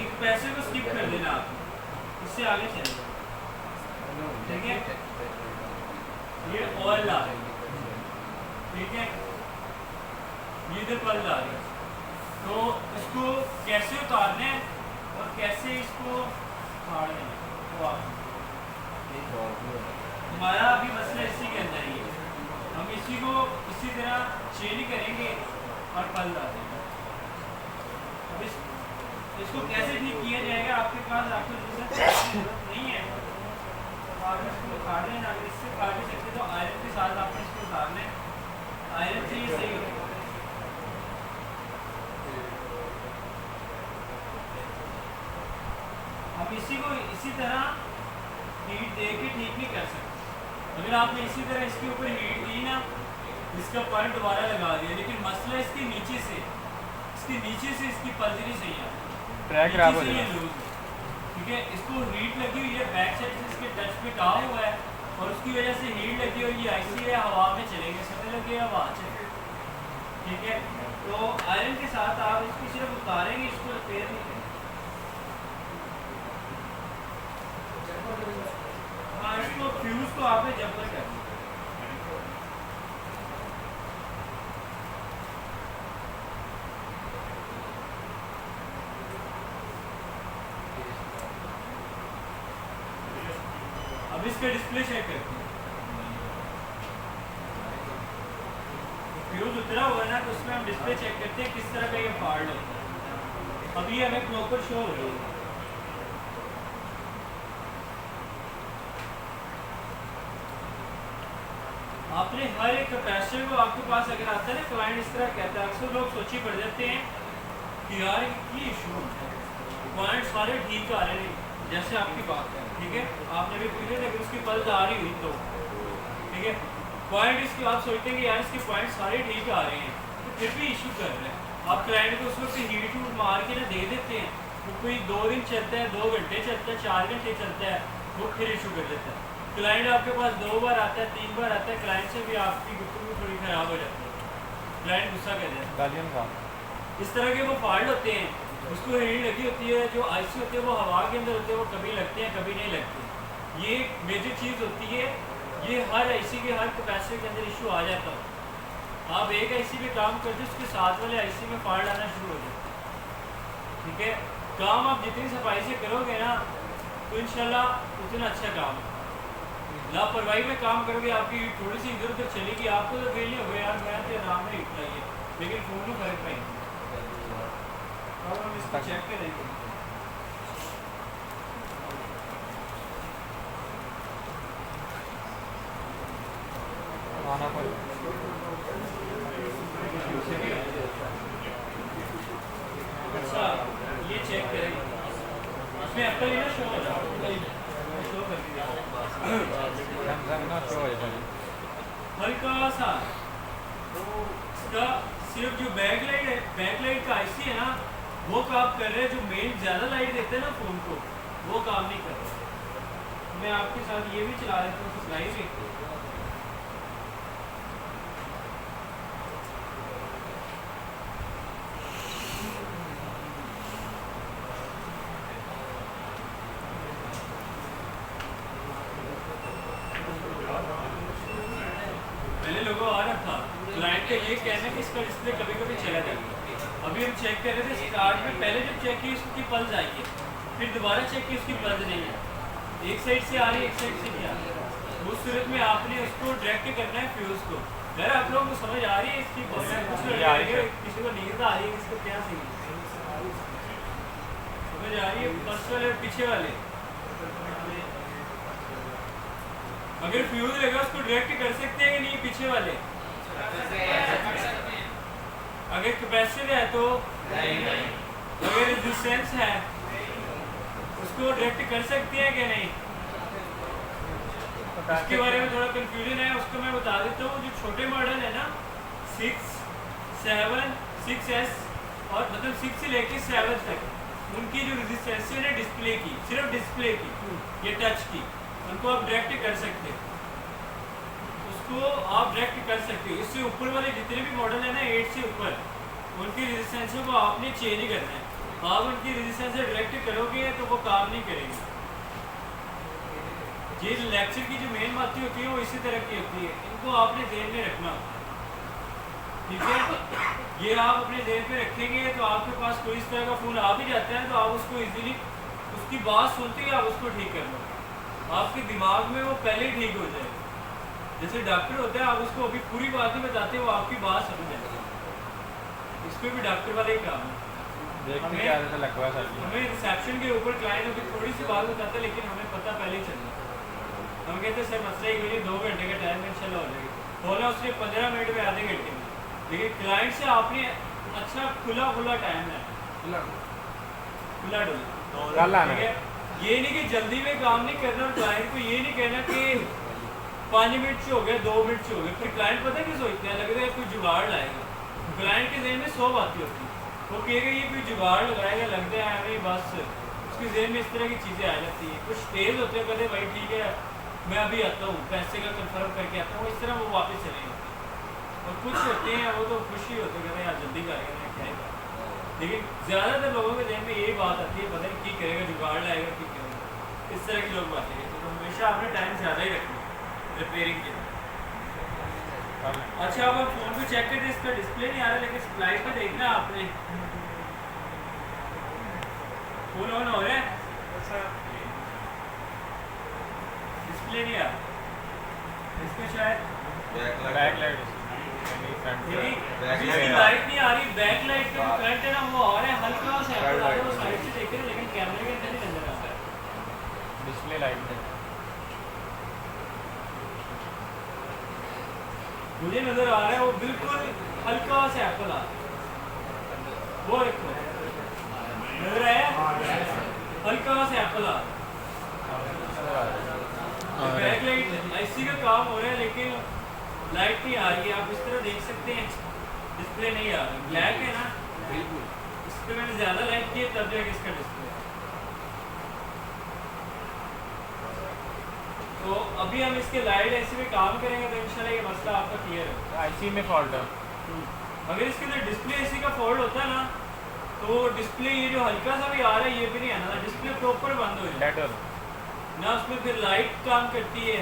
एक पैसे को स्किप कर देना आप, इससे आगे चलेगा। ठीक है, ये ऑयल आ रही है, ठीक है, ये इधर पल आ रही है। तो इसको कैसे उतारना है और कैसे इसको फाड़ना है, तो आप हमारा अभी मसला इसी के अंदर ही है। हम इसी को इसी तरह चेंज करेंगे और पल ला देंगे। अब इसको कैसे ठीक किया जाएगा, आपके पास आपको जरूरत नहीं है तो आप इसको उतार लें। अगर इससे उतार नहीं सकते तो आयरन के साथ आपने इसको उतार लें, आयरन से ये सही होगा। अब इसी को इसी तरह हीट दे के ठीक नहीं कर सकते। अगर आपने इसी तरह इसके ऊपर हीट दी ना, इसका पल दोबारा लगा दिया, लेकिन मसला इसके नीचे से इसकी पलजरी सही है, ट्रैक खराब हो नीचे से ये जाएगा। लूज है। ठीक है, इसको हीट लगी हुई है, बैक साइड से इसके टच पे कहा हुआ है और उसकी वजह से हीट लगी हुई है, ऐसी है हवा में चलेंगे, समझ लगे हवा चले। ठीक है, तो आयरन के साथ आप इसको सिर्फ उतारेंगे, इसको रिपेयर नहीं करेंगे। हाँ, इसको फ्यूज को आपने जबर कर दिया। अब इसका डिस्प्ले चेक करते हैं। फ्यूज उतरा हुआ है ना, तो उसमें हम डिस्प्ले चेक करते हैं किस तरह का ये फॉल्ट होता है। अभी हमें प्रॉपर शो हो रही है। आपने हर एक कैपेसिटर को आपके पास अगर आता है ना, क्लाइंट इस तरह कहता है, अक्सर लोग सोची पड़ जाते हैं कि यार ये इशू है, पॉइंट सारे ठीक आ रहे हैं जैसे आपकी बात है। ठीक है, आपने भी पूछे थे अगर उसकी पल्स आ रही हुई तो ठीक है, पॉइंट इसके आप सोचते हैं कि यार इसके पॉइंट सारे ठीक आ रहे हैं, तो फिर भी इशू कर रहे हैं। आप क्लाइंट को उस वक्त हीट वूट मार के ना दे देते हैं, वो कोई 2 दिन चलता है, 2 घंटे चलता है, 4 घंटे चलता है, वो फिर इशू कर देता है। क्लाइंट आपके पास 2 बार आता है, 3 बार आता है, क्लाइंट से भी आपकी गुफ्तगू थोड़ी ख़राब हो जाती है, क्लाइंट गुस्सा कर जाता है। गालियन का इस तरह के वो फॉल्ट होते हैं, उसको हीट लगी होती है, जो आईसी होती है वो हवा के अंदर होते हैं, वो कभी लगते हैं कभी नहीं लगते। ये मेजर चीज़ होती है, ये हर आईसी के हर कैपेसिटर के अंदर इशू आ जाता है। आप एक आईसी पे काम करते हैं, उसके साथ वाले आईसी में फॉल्ट आना शुरू हो जाता है। ठीक है, काम आप जितनी सफाई से करोगे ना तो इंशाल्लाह उतना अच्छा काम है। लापरवाही में काम करोगे, आपकी थोड़ी सी इधर उधर चलेगी, आपको तो फील नहीं होगा यार मैं तो आराम में हिट चाहिए, लेकिन फोन में फर्क पाएंगे। अब हम इसको चेक करेंगे। आना कोई अच्छा, ये चेक करेंगे, इसमें एप्पल ही ना शो हो रहा है, शो कर दिया ना शो हो जाता है। हल्का सा। तो इसका सिर्फ जो बैक लाइट का आईसी है ना, वो काम कर रहे हैं, जो मेन ज़्यादा लाइट देते हैं ना फ़ोन को, वो काम नहीं कर रहे। मैं आपके साथ ये भी चला देता हूँ लाइव भी। पहले लोगों आ रहा था, क्लाइंट का ये कहना है कि इसका डिस्प्ले कभी कभी चला जाएगा। अभी हम चेक कर रहे थे, स्टार्ट में पहले जब चेक की उसकी पल्स आई है, फिर दोबारा चेक की उसकी पल्स नहीं है, एक साइड से आ रही है, एक साइड से नहीं आ रही। उस सूरत में आपने उसको डायरेक्ट करना है फ्यूज को। यार आप लोगों को समझ आ रही है इसकी? किसी को नींद आ रही है, इसको क्या सही समझ आ रही है? फर्स्ट वाले और पीछे वाले अगर फ्यूज लगा उसको डायरेक्ट कर सकते हैं कि नहीं? पीछे वाले अगर कैपेसिटर है तो, अगर रेजिस्टेंस है उसको डायरेक्ट कर सकते हैं कि नहीं? इसके बारे में थोड़ा कंफ्यूजन है, उसको मैं बता देता हूँ। जो छोटे मॉडल है ना 6, 7, 6S और मतलब 6 से लेके 7 तक, उनकी जो रेजिस्टेंस है डिस्प्ले की, सिर्फ डिस्प्ले की, ये टच की, उनको आप डायरेक्ट कर सकते हो, उसको आप डायरेक्ट कर सकते हो। इससे ऊपर वाले जितने भी मॉडल है ना 8 से ऊपर, उनकी रेजिस्टेंस को आपने चेंज करना है। आप उनकी रेजिस्टेंस से डायरेक्ट करोगे तो वो काम नहीं करेगी। ये लेक्चर की जो मेन बातें होती है वो इसी तरह की होती है, इनको आपने ध्यान में रखना, ठीक है। ये आप अपने ध्यान में रखेंगे तो आपके पास कोई इस तरह का फ़ोन आ भी जाता है तो आप उसको इजीली उसकी बात सुनते ही आप उसको ठीक कर लो, आपके दिमाग में वो पहले ही ठीक हो जाए। जैसे डॉक्टर होता है, आप उसको अभी पूरी बात नहीं बताते, वो आपकी बात समझ जाएगा। इस पर भी डॉक्टर वाला ही काम है। देखते क्या रहता लगवा सर जी। हमें रिसेप्शन के ऊपर क्लाइंट अभी थोड़ी सी बात बताता है, लेकिन हमें पता पहले ही चल जाता है। हम कहते हैं सर मसला ही कोई 2 घंटे का टाइम है, इंशाल्लाह हो जाएगा। बोला उसने 15 मिनट में, आधे घंटे में, लेकिन क्लाइंट से आपने अच्छा खुला टाइम है, खुला डोला, कल आना है। ये नहीं कि जल्दी में काम नहीं करना, और क्लाइंट को ये नहीं कहना कि 5 मिनट से हो गया, 2 मिनट से हो गया। फिर क्लाइंट पता है क्या सोचते हैं, लगता है कोई जुगाड़ लाएगा। क्लाइंट के जहन में 100 बातें होती है, वो कहेगा ये कोई जुगाड़ लगाएगा, लगता है हमें बस, उसके जहन में इस तरह की चीज़ें आ जाती हैं। कुछ तेज़ होते हैं, कहते भाई ठीक है मैं अभी आता हूँ, पैसे का कंफर्म करके आता हूँ, इस तरह वो वापस चले जाते हैं। और कुछ होते हैं वो तो खुशी होते हैं, कहते हैं यार जल्दी करेगा मैं क्या है। लेकिन ज़्यादातर लोगों के जहन में यही बात आती है, पता नहीं की करेगा, जुगाड़ लाएगा, की करेगा, इस तरह के लोग बातें कहते हैं। तो हमेशा आपने टाइम ज़्यादा ही रखना रिपेयरिंग के लिए। अच्छा, अब आप फ़ोन को चेक करते इसका डिस्प्ले नहीं आ रहा, लेकिन स्लाइड पे देखना आपने फुल ऑन हो रहा है, डिस्प्ले नहीं आ रहा इसमें शायद बैक लाइट इसकी लाइट नहीं आ रही। बैक लाइट का जो करंट है ना वो आ रहा है, हल्का सा आ रहा है, वो साइड से देख रहे हैं, लेकिन कैमरे के अंदर नहीं नजर आ रहा है डिस्प्ले लाइट है। मुझे नजर आ रहा है वो बिल्कुल हल्का सा एप्पल आ रहा है, वो रखो नजर आया, हल्का सा एप्पल आ रहा है। बैक लाइट आईसी का काम हो रहा है, लेकिन लाइट नहीं आ रही है। आप इस तरह देख सकते हैं, डिस्प्ले नहीं आ रहा, ब्लैक है ना बिल्कुल। इस पर मैंने ज़्यादा लाइट किया तब जाके इसका डिस्प्ले। तो अभी हम इसके लाइट ऐसे में काम करेंगे तो इंशाल्लाह ये मसला आपका क्लियर है। आईसी में फॉल्ट है। अगर इसके अंदर डिस्प्ले ऐसी का फॉल्ट होता है ना, तो डिस्प्ले ये जो हल्का सा भी आ रहा है ये भी नहीं आना, डिस्प्ले प्रॉपर बंद हो जाए ना, उसमें फिर लाइट काम करती है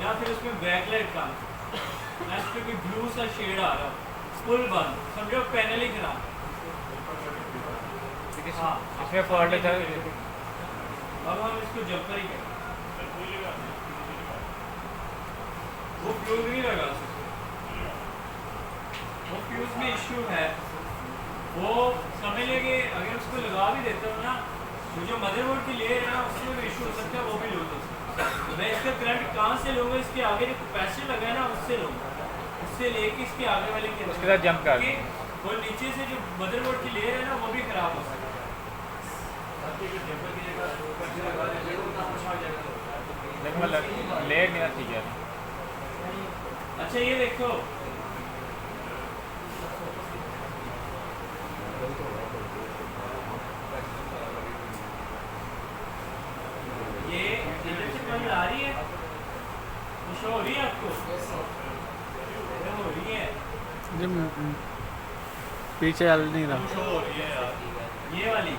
ना, फिर उसमें बैक लाइट काम करती है ना, इसमें कोई ब्लू सा शेड आ रहा, फुल बंद, समझो पैनल ही खराब। हाँ, इसमें फॉल्ट है। अब हम इसको जंपर ही करें, वो फ्यूज नहीं लगा सकते, वो फ्यूज में इश्यू है, वो समझ लेंगे। अगर उसको लगा भी देता हूँ ना, तो जो मदरबोर्ड की लेयर है ना उसमें भी इशू हो सकता है, वो भी लूज हो सकता है। मैं इसका करंट कहाँ से लूँगा, इसके आगे जो कैपेसिटर लगा है ना उससे लूँगा, उससे लेके इसके आगे वाले के उसके साथ जंप कर, और नीचे से जो मदरबोर्ड की लेयर है ना वो भी खराब हो सकता है। लेयर नहीं ठीक है। अच्छा ये देखो, ये इधर से पहले आ रही है, शो हो रही है आपको, हो रही है पीछे हल नहीं रहा, शो हो रही है यार, ये वाली,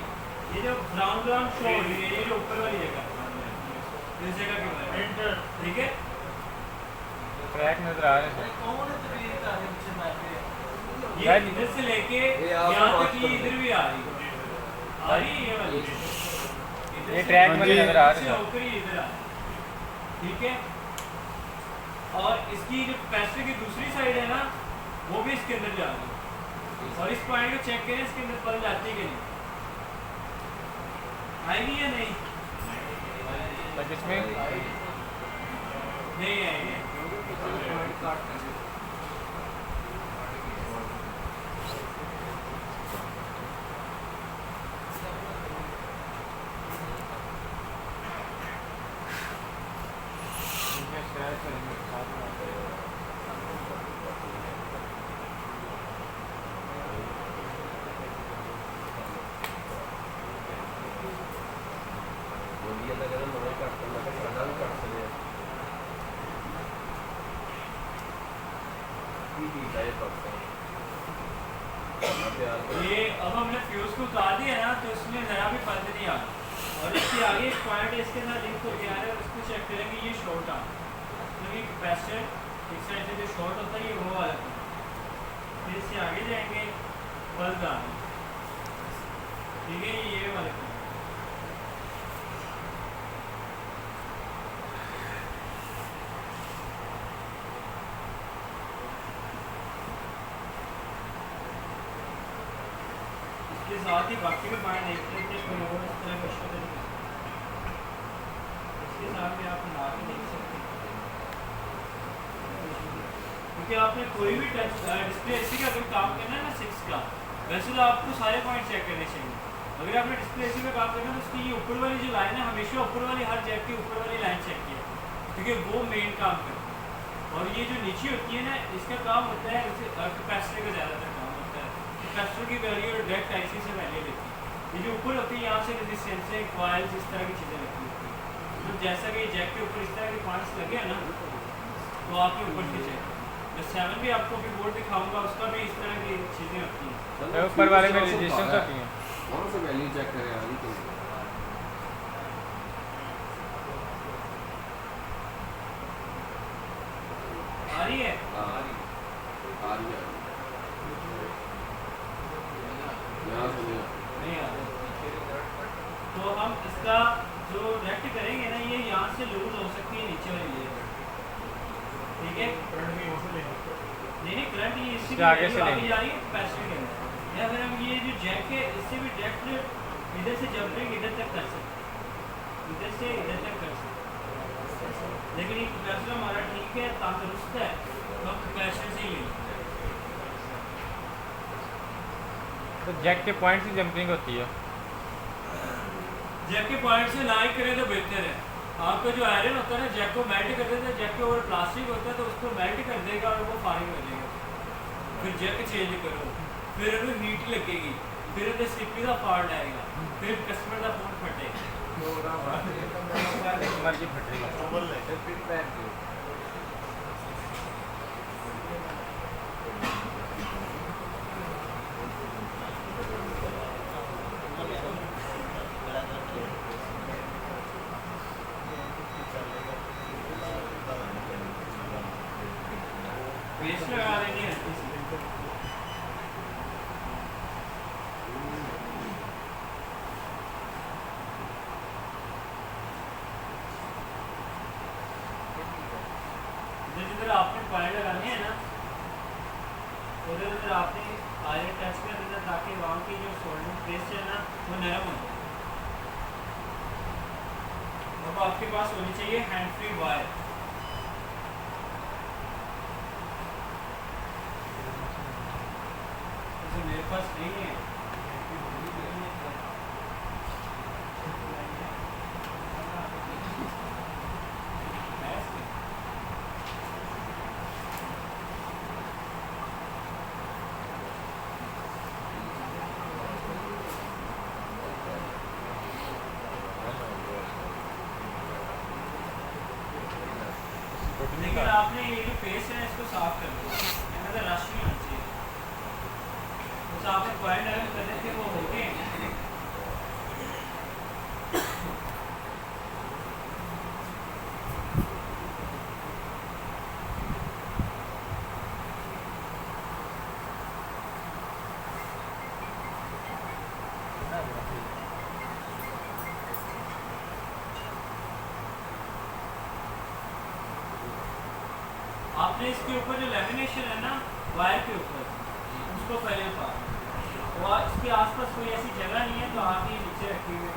ये जो ब्राउन ब्राउन शो हो रही है, ये जो ऊपर वाली जगह, इस जगह के बारे ठीक है, ट्रैक नजर आ रहे हैं। ये इधर से लेके यहाँ तक ये इधर भी आ रही है ये वाली, ये ट्रैक में नजर आ रहे हैं। होकर ये इधर आ रही है, ठीक है। और इसकी जो कैपेसिटर की दूसरी साइड है ना वो भी इसके अंदर जा रही है, और इस पॉइंट को चेक करें इसके अंदर पल जाती है कि नहीं, आएगी या नहीं, जिसमें नहीं आएगी। तैयार कर ये अब हमने फ्यूज को उतार दिया ना तो इसमें ज़रा भी फर्क नहीं आ रहा और इसके आगे एक पॉइंट इसके साथ लिंक हो गया है उसको चेक करेंगे ये शॉर्ट आ तो ये कैपेसिटर एक साइड से जो शॉर्ट होता है ये वो वाला फिर इससे आगे जाएंगे बल्ब आ ठीक है ये वाले के साथ ही बाकी भी पॉइंट देखते थे कोई और इस तरह का इशू तो नहीं इसके साथ भी आप मिला के देख सकते हैं क्योंकि आपने कोई भी टच डिस्प्ले एसी का अगर काम करना है ना 6 का वैसे तो आपको सारे पॉइंट चेक करने चाहिए अगर आपने डिस्प्ले एसी का काम करना है तो उसकी ये ऊपर वाली जो लाइन है हमेशा ऊपर वाली हर जैक की ऊपर वाली लाइन चेक किया क्योंकि वो मेन काम करता है और ये जो नीचे होती है ना इसका काम होता है कैपेसिटर का ज़्यादातर काम होता है कैपेसिटर की वैल्यू डायरेक्ट आईसी से वैल्यू लेती है ये जो ऊपर होती है यहाँ से रेजिस्टेंस है कॉइल्स इस तरह की चीज़ें लगती होती है तो जैसा कि जैक के ऊपर इस तरह के पॉइंट्स लगे हैं ना तो आपके ऊपर से चेक मैं 7 भी आपको अभी बोर्ड दिखाऊंगा उसका भी इस तरह की चीज़ें होती हैं ऊपर वाले में रेजिस्टेंस होती हैं कौन सा वैल्यू चेक करें अभी तो आ रही है आ रही है यहाँ सुनिए नहीं आ रही तो हम इसका जो रेक्ट करेंगे ना ये यहाँ से लूज हो सकती है नीचे वाली लेयर ठीक है नहीं करंट ये इसी इससे आगे से आगे जा रही है कैपेसिटर के अंदर या फिर हम ये जो जैक है इससे भी डायरेक्ट इधर से जंपिंग इधर तक कर सकते इधर से इधर तक कर सकते लेकिन ये कैपेसिटर हमारा ठीक है तंदुरुस्त है तो हम कैपेसिटर से ही लेंगे तो जैक के पॉइंट से जंपिंग होती है जैक के पॉइंट से ना ही करें तो बेहतर है आपका जो आयरन होता है ना जैक को मेल्ट कर देता है जैक के ऊपर प्लास्टिक होता है तो उसको मेल्ट कर देगा और वो फारिग कर देगा फिर जैक चेंज करो फिर उन्हें हीट लगेगी फिर उन्हें सीपी का फॉल्ट आएगा फिर कस्टमर का फोन फटेगा मर्जी फटेगा पेस्ट लगा देनी है हल्की सी। जिधर आपने पॉइंट लगाने हैं ना उधर आपने आयरन टच कर देना ताकि वहाँ की जो सोल्डरिंग पेस्ट है ना वो नरम हो जाए अब आपके पास होनी चाहिए हैंड फ्री वायर जैसे मेरे पास नहीं है लेकिन आपने ये जो फेस है इसको साफ कर दो मतलब रश नहीं होना चाहिए तो आपने पॉइंट अगर करने थे वो हो गए आपने इसके ऊपर जो लेमिनेशन है ना वायर के ऊपर उसको पहले उतार और इसके आसपास कोई ऐसी जगह नहीं है तो आप ये नीचे रखे हुए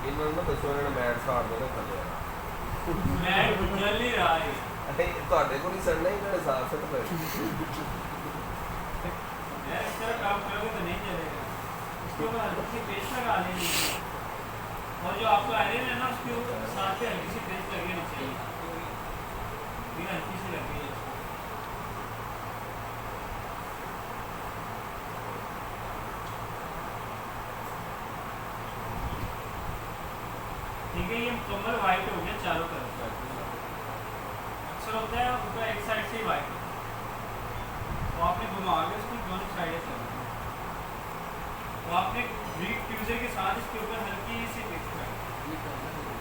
इन्होंने तो सोने मैट साड़ देना थल्ले मैं जल नहीं रहा है ਤੁਹਾਡੇ ਕੋਲ ਹੀ ਸੜਨਾ ਹੀ ਨਾਲੇ ਸਾਫ ਸੁਥਰਾ यार इस तरह काम करोगे तो नहीं चलेगा इसके ऊपर हल्की सी पेस्ट लगा लेनी है और जो आपका आयरन है ना उसके ऊपर साथ में हल्की सी पेस्ट लगनी चाहिए ये हल्की सी लग गई है ठीक है ये मुकम्मल वाइट हो गया चारों तरफ तो आपने ब्रीक फ्यूजर के साथ इसके ऊपर हल्की सी फिक्स कर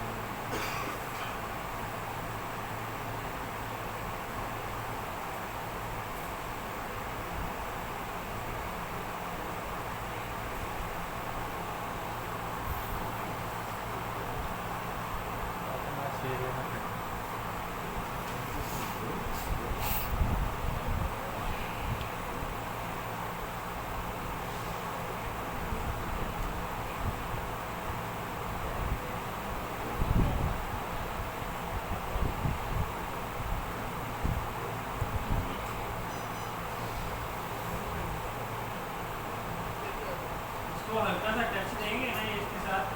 इसको हल्का सा टच देंगे ना ये इसके साथ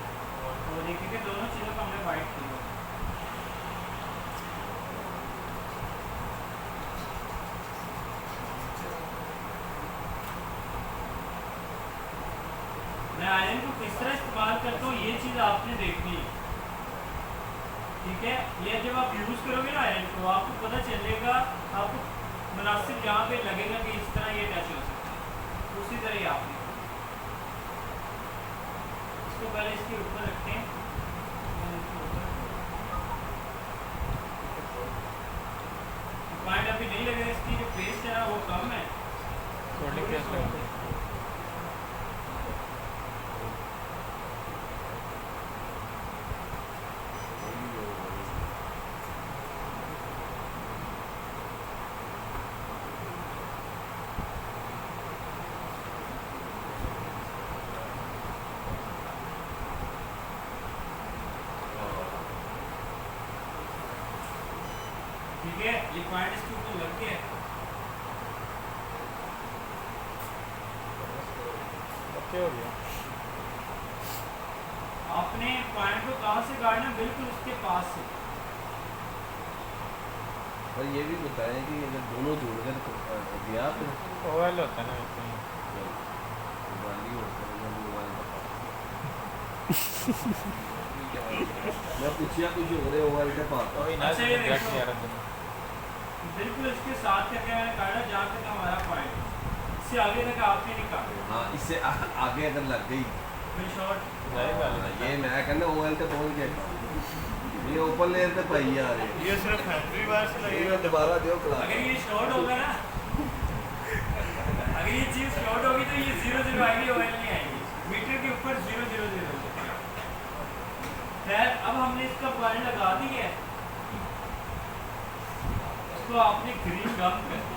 तो देखिए दोनों चीज़ों को हमने वाइट किया मैं आयरन को किस तरह इस्तेमाल करता हूँ ये चीज़ आपने देखनी है ठीक है। ये जब आप यूज़ करोगे ना आयरन को आपको पता चलेगा आपको मुनासिब यहाँ पे लगेगा कि इस तरह ये टच हो सकता है उसी तरह ही आपने इसको पहले इसके ऊपर रखते हैं पॉइंट अभी नहीं लगेगा इसकी जो पेस्ट है ना वो कम है ठीक है। ये पॉइंट इसके ऊपर लग गया ओके हो गया। आपने पॉइंट को कहाँ से गाड़ना बिल्कुल उसके पास से और ये भी बताएं कि अगर दोनों जोड़ कर दिया तो ओवल होता है ना इसमें। वाली होता है ना मोबाइल मैं पूछिया कुछ हो रहे मोबाइल के पास कोई ना अच्छा, ये direct देखो। यार तुम। बिल्कुल इसके साथ करके मैंने काटा जहाँ तक हमारा पॉइंट इससे आगे तक आपने निकाला हाँ इससे आगे अगर लग गई फिर शॉर्ट सही बात है। ये मैं कहना मोबाइल पे पहुंच गया ये ऊपर लेयर पे पाई आ रही ये सिर्फ फैक्ट्री बार से है दोबारा दियो क्लास अगर ये शॉर्ट होगा ना अगर ये चीज शॉर्ट होगी तो ये 0 0 आएगी ऑयल नहीं आएगी मीटर के ऊपर 0 0 0 खैर अब हमने इसका पॉइंट लगा दिया है इसको आपने ग्रीन गम कर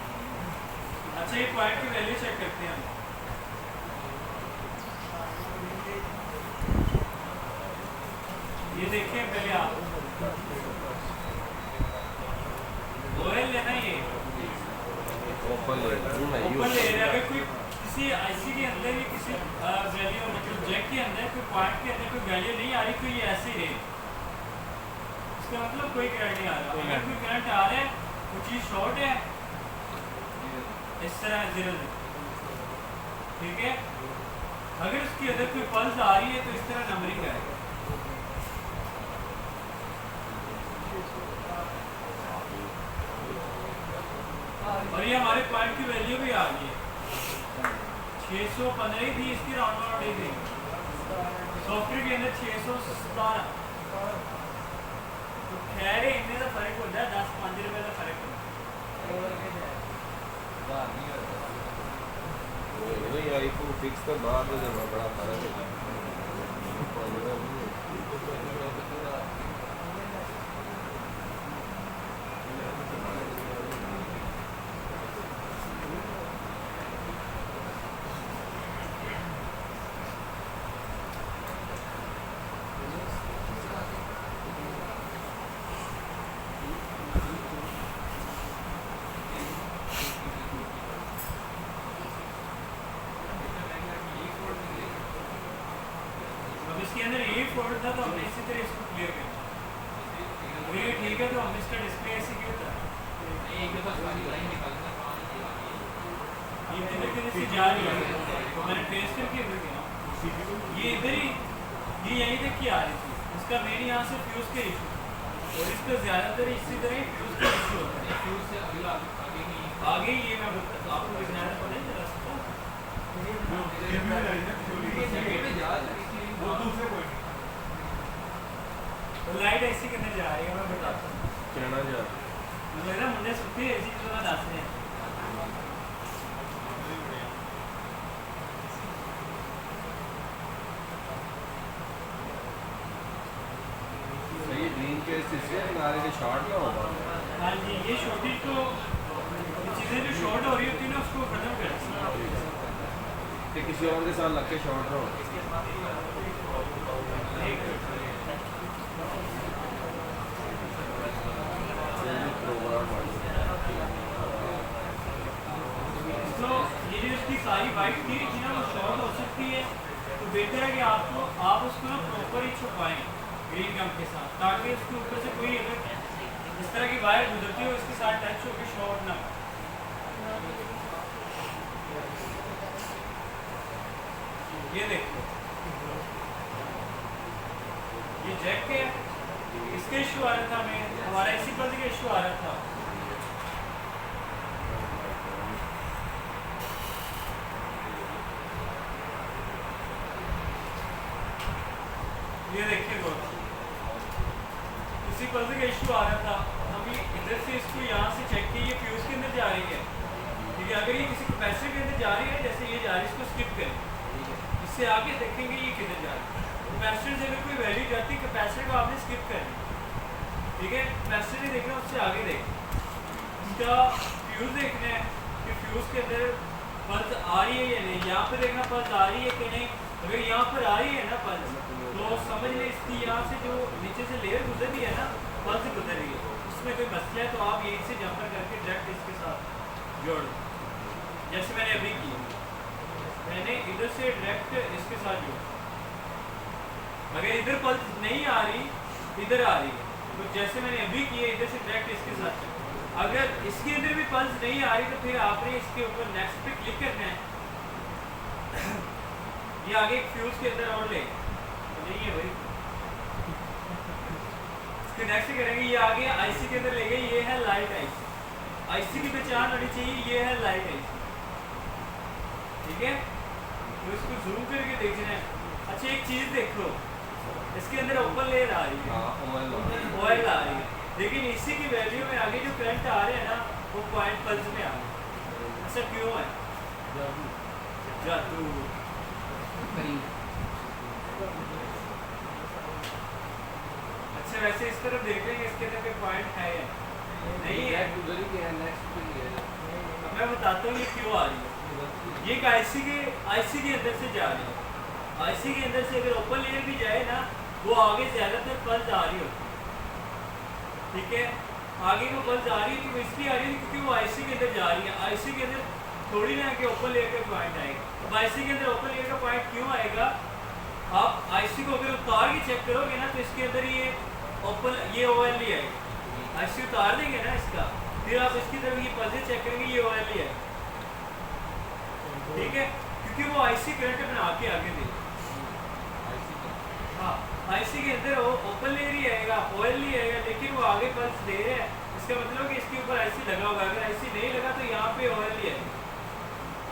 अच्छा ये पॉइंट की वैल्यू चेक करते हैं हम ये देखिए पहले आप ऑयल लेना ये ऊपर लेयर ऊपर ले रहे अगर कोई किसी आईसी के अंदर या किसी वैल्यू मतलब जैक के अंदर कोई पॉइंट के अंदर कोई वैल्यू नहीं आ रही तो ये ऐसे ही रहे इसका मतलब कोई करंट नहीं आ रहा अगर कोई करंट आ रहा है वो चीज़ शॉर्ट है इस तरह 0 ठीक है। अगर उसकी अंदर कोई पल्स आ रही है तो इस तरह नंबरिंग है और ये हमारे पॉइंट की वैल्यू भी आ गई है 615 ही थी इसकी राउंड अबाउट ही थी सॉफ्टवेयर के अंदर 617 तो खैर इतने का फर्क होता है 10-5 रुपए का फर्क होता है वही आईफोन फिक्स का बाद में जब बड़ा फर्क है इसके अंदर यही फॉल्ट था तो हमने इसी तरह इसको क्लियर किया ये ठीक है तो हम इसका डिस्प्ले ऐसे क्यों था ये किधर किधर से जा रही है, मैंने ट्रेस करके इधर गया, ये इधर ही, ये यहीं तक की आ रही थी, इसका मेन यहाँ से फ्यूज़ के इशू, और इसका ज़्यादातर इसी तरह ही फ्यूज़ का इशू होता है। फ्यूज़ से आगे ये मैं आपको दिखाना पड़े जरा सा, वो दूसरे पॉइंट तो लाइट ऐसी कितने जा रही है मैं बताता हूँ। कहना जा मेरा मुंडे सुखी है, इसी तो मैं दसते हैं। सही ड्रीम के हिस्से हमारे लिए शॉर्ट ना होगा। हाँ जी, ये छोटी तो चीज़ें जो शॉर्ट हो रही होती है ना उसको खत्म कर कि किसी और के साथ लग के शॉर्ट रहो। तो ये जो इसकी सारी वाइट थी ना वो शॉर्ट हो सकती है, तो बेहतर है कि आप उसको ना प्रॉपर ही छुपाएं ग्रीन गम के साथ, ताकि इसके ऊपर से कोई अगर इस तरह की वायर गुजरती हो इसके साथ टच होकर शॉर्ट ना हो। ये देखो, ये जैक है, इसका इशू आ रहा था, हमारा इसी पर का इशू आ रहा था। ये देखिए इसी पल्स का इशू आ रहा था, अभी इधर से इसको यहाँ से चेक किया, ये फ्यूज के अंदर जा रही है, ठीक है। अगर ये किसी कैपेसिटर के अंदर जा रही है, जैसे ये जा रही है, इसको स्किप करें, इससे आगे देखेंगे ये किधर जा रही है। कैपेसिटर से अगर कोई वैल्यू जाती है, कैपेसिटर को आपने स्किप करना, ठीक है। कैपेसिटर नहीं देखना, उससे आगे देखना, इसका फ्यूज देखना है कि फ्यूज के अंदर पल्स आ रही है या नहीं। यहाँ पर देखना पल्स आ रही है कि नहीं, अगर यहाँ पर आ रही है ना पल्स, तो समझ लें इसकी यहाँ से जो नीचे से लेयर गुजर रही है ना, पल्स गुजर रही है, उसमें कोई मसला है, तो आप यहीं से जंपर करके डायरेक्ट इसके साथ जोड़ दो, जैसे मैंने अभी किया, मैंने इधर से डायरेक्ट इसके साथ जोड़ा। अगर इधर पल्स नहीं आ रही, इधर आ रही है, तो जैसे मैंने अभी किया इधर से डायरेक्ट इसके साथ। अगर इसके अंदर भी पल्स नहीं आ रही, तो फिर आपने इसके ऊपर नेक्स्ट पे क्लिक करना है। ये आगे एक फ्यूज के अंदर और ले नहीं है भाई, इसके नेक्स्ट करेंगे, ये आगे आईसी के अंदर ले गए, ये है लाइट आईसी, आईसी की पहचान होनी चाहिए, ये है लाइट आईसी, ठीक है। तो इसको जूम करके देखना है। अच्छा एक चीज देखो, इसके अंदर ओपन लेयर आ रही है, ऑयल आ रही है, लेकिन इसी की वैल्यू में आगे जो करंट आ रहे हैं ना, वो पॉइंट पल्स में आ रहे हैं। ऐसा क्यों है? जादू। अच्छा वैसे इस तरफ देख लेंगे, इसके अंदर कोई पॉइंट है या नहीं है? मैं बताता हूँ ये क्यों आ रही है। ये आईसी के अंदर से जा रही है, आईसी के अंदर से अगर ओपन लेयर भी जाए ना, वो आगे ज्यादातर पल्स आ रही होती है, ठीक है। आगे को पल्स आ रही है, तो इसलिए आ रही है क्योंकि वो आईसी के अंदर जा रही है। आईसी के अंदर थोड़ी ना कि ओपन लेयर का पॉइंट आएगा। अब आईसी के अंदर ओपन लेयर का पॉइंट क्यों आएगा? आप आईसी को अगर उतार के चेक करोगे ना, तो इसके अंदर ये ओपन, ये ओएलई आएगा। आईसी उतार देंगे ना इसका, फिर आप इसकी तरफ ये पल्स चेक करेंगे, ये ओएलई आएगा, ठीक है, क्योंकि वो आईसी करंट बना के आगे दे। हाँ, आईसी के अंदर ओपन लेयर ही आएगा, ओएलई आएगा, लेकिन वो आगे पल्स दे रहे हैं, इसका मतलब कि इसके ऊपर आईसी लगा होगा। अगर आईसी नहीं लगा तो यहाँ पे ओएलई आएगा।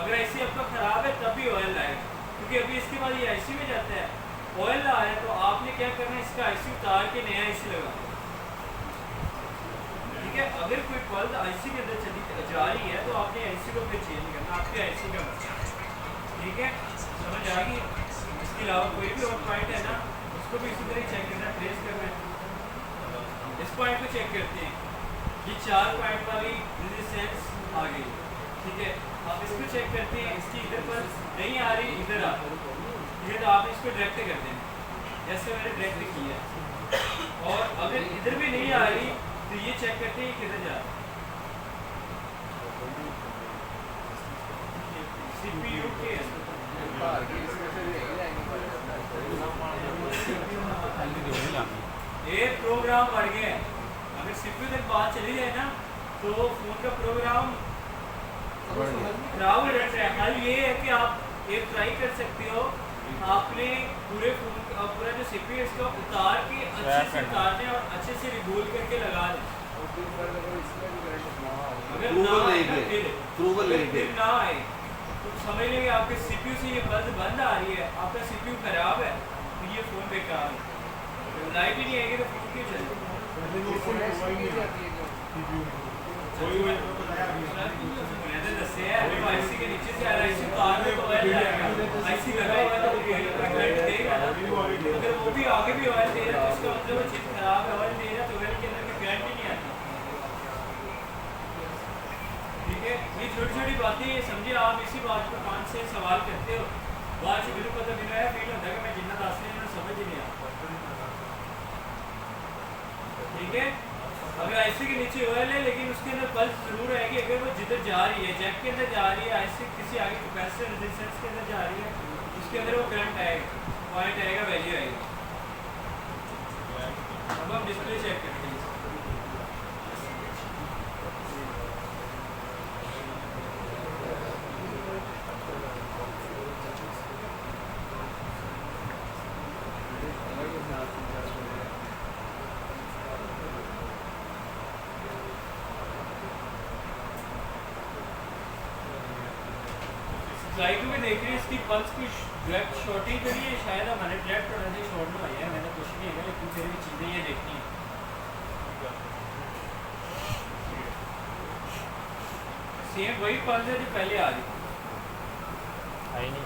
अगर आईसी आपका खराब है तब भी ऑयल आएगा, क्योंकि अभी इसके बाद ये आईसी में जाता है, ऑयल आ रहा है, तो आपने क्या करना है, इसका आईसी उतार के नया आईसी लगा, ठीक है। अगर कोई पल्स आईसी के अंदर चली जा रही है, तो आपने आईसी को फिर चेंज करना, आपके आईसी का मसला, ठीक है, समझ आ गई। इसके अलावा कोई भी और पॉइंट है ना, उसको भी इसी तरह चेक करना, ट्रेस करना है। इस पॉइंट को चेक करते हैं, ये 4 पॉइंट वाली रेजिस्टेंस आ गई, ठीक है। आप इसको चेक करते हैं, इसकी इधर पर नहीं आ रही, इधर आ रही, ठीक है, तो आप इसको डायरेक्ट कर दें, जैसे मैंने डायरेक्ट किया। और अगर इधर भी नहीं आ रही, तो ये चेक करते हैं किधर जा रहा है। CPU के ये प्रोग्राम बढ़ गया है। अगर CPU तक बात चली जाए ना, तो फोन का प्रोग्राम खराब हो रहा है। हल ये है कि आप एक ट्राई कर सकते हो, आपने पूरे फोन पूरा जो सीपीयू है इसका उतार के अच्छे से उतारने और अच्छे से रिगोल करके लगा दें। अगर ना आए ना फिर ना आए तो समझ लेंगे आपके सीपीयू से ये बल्ब बंद आ रही है, आपका सीपीयू खराब है, तो ये फ़ोन बेकार है। लाइट ही नहीं आएगी तो फ़ोन क्यों चलेगा? मैंने दसे है अभी आईसी के नीचे से आ रहा है, आईसी तार में तो ऑयल जाएगा, आईसी लगा हुआ है तो करंट देगा ना। अगर वो भी आगे भी ऑयल दे रहा है तो इसका मतलब वो चीज़ खराब है, ऑयल दे रहा है तो ऑयल के अंदर की करंट ही नहीं आती। ठीक है, ये छोटी छोटी बातें ये समझे आप, इसी बात पर कान से सवाल करते हो, बाद से बिल्कुल पता बिना है फील होता है कि मैं जिन्ना दस नहीं समझ ही नहीं आता। ठीक है, अगर आईसी के नीचे ऑयल है लेकिन उसके अंदर पल्स जरूर आएगी, अगर वो जिधर जा रही है, जैक के अंदर जा रही है, आईसी किसी आगे कैपेसिटर रेजिस्टेंस के अंदर जा रही है, उसके अंदर वो करंट आएगा, पॉइंट आएगा, वैल्यू आएगी। अब हम डिस्प्ले चेक करते हैं। लाइट में देख रहे हैं इसकी पल्स की डायरेक्ट शॉर्टिंग तो नहीं है, शायद हमारे डायरेक्ट थोड़ा सा शॉर्ट में आई है, मैंने कुछ नहीं है लेकिन फिर भी चीज़ें ये देखनी है। सेम वही पल्स है जो पहले आ रही आई नहीं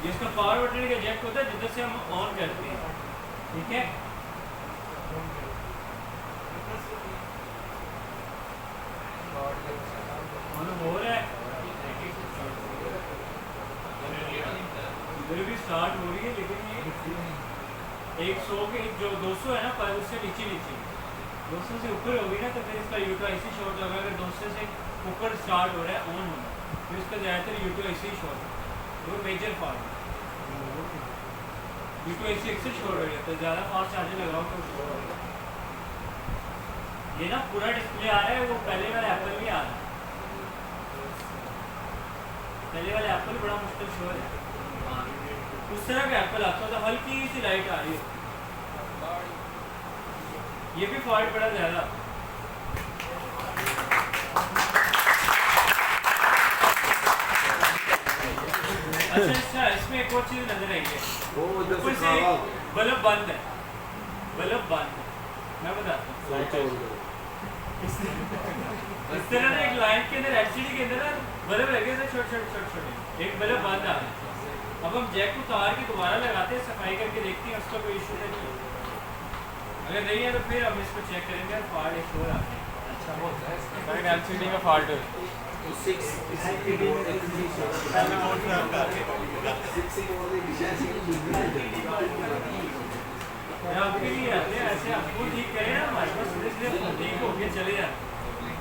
जिसका पावर बटन का जेट होता है जिधर से हम ऑन करते हैं। ठीक है, हो रहा है इधर भी स्टार्ट हो रही है, लेकिन ये 100 के जो 200 है ना पर उससे नीचे 200 से ऊपर होगी ना तो फिर इसका यूटो ऐसी शॉर्ट होगा। अगर 200 से ऊपर स्टार्ट हो रहा है ऑन होना तो इसका ज़्यादातर यूटो ऐसे ही शॉर्ट है, वो मेजर फॉल्ट है। यूटो ऐसे एक से शॉर्ट हो जाता है, ज़्यादा फास्ट चार्जर लगाओ तो शॉर्ट हो जाता है। ये ना पूरा डिस्प्ले आ रहा है, वो पहले वाला एप्पल नहीं आ रहा। पहले वाले एप्पल बड़ा मुश्किल शो है, उस तरह का एप्पल आता था, हल्की सी लाइट आ रही है, ये भी फॉल्ट बड़ा ज़्यादा। अच्छा इसमें एक और चीज़ नजर आई है, ऊपर से बल्ब बंद है, बल्ब बंद है, मैं बताता हूँ। इस तरह ना एक लाइन के अंदर एलसीडी के अंदर ना बल्ब लगे थे छोटे, एक बल्ब बंद आ रहा है। अब हम जैक को उतार के दोबारा लगाते हैं, सफाई करके देखते हैं उसका कोई इशू नहीं है। अगर नहीं है तो फिर हम इसको चेक करेंगे और फॉल्ट एक हो रहा है। अच्छा होता है एलसीडी का फॉल्ट है। आपके लिए आते हैं ऐसे, आपको ठीक करें ना, हमारे पास सीधे ठीक हो गया चले जाए।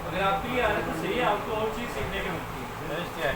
अगर आपके लिए आ रहा है तो सही है, आपको और चीज़ सीखने को मिलती है।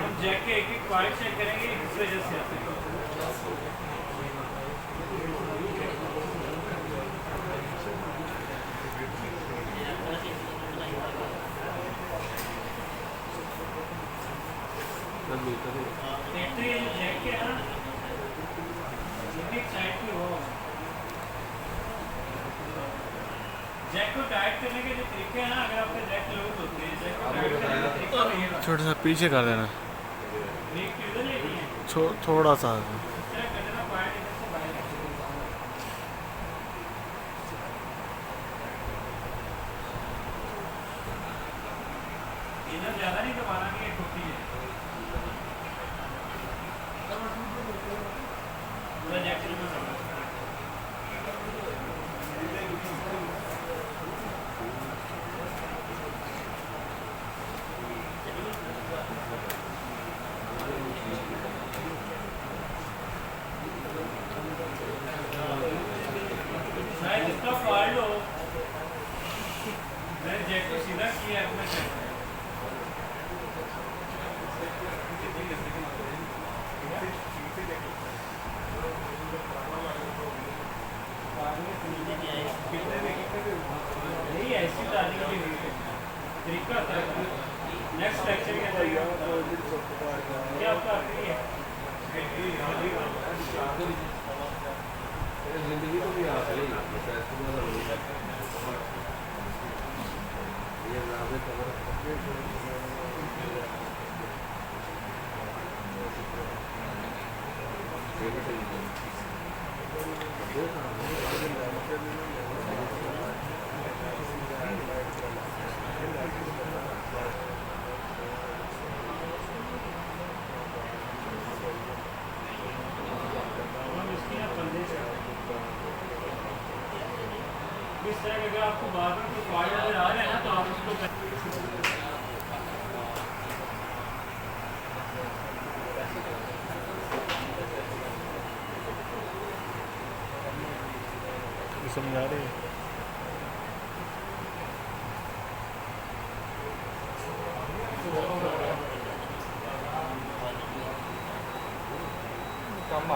हम जैक के एक पॉइंट चेक करेंगे, इस वजह से आते हैं। एक तो ये जो जैक है ना, एक साइड पे हो जैक को टाइट करने के जो तरीके हैं ना, अगर आपके जैक लूज होते हैं, जैक को टाइट करने का तरीका वही है। छोटा सा पीछे कर देना, ब्रेक की उधर लेनी है, थोड़ा सा। इस तरह कर देना, पॉइंट इधर से बाहर इधर ज़्यादा नहीं दबाना कि ये टूटी है। पूरा जैक से लूज होगा। शायद इसका फॉल्ट हो, मैंने जैक को सीधा किया है अपना जैक। नहीं ऐसी डालने की तरीका होता है। नेक्स्ट लेक्चर के अंदर क्या आपका आखिरी है? जिंदगी तो भी आ गई ये रावे खबर इस तरह के अगर आपको बार बार कोई फॉल्ट नजर आ रहा है ना, तो आप उसको समझा रहे हैं। कम आ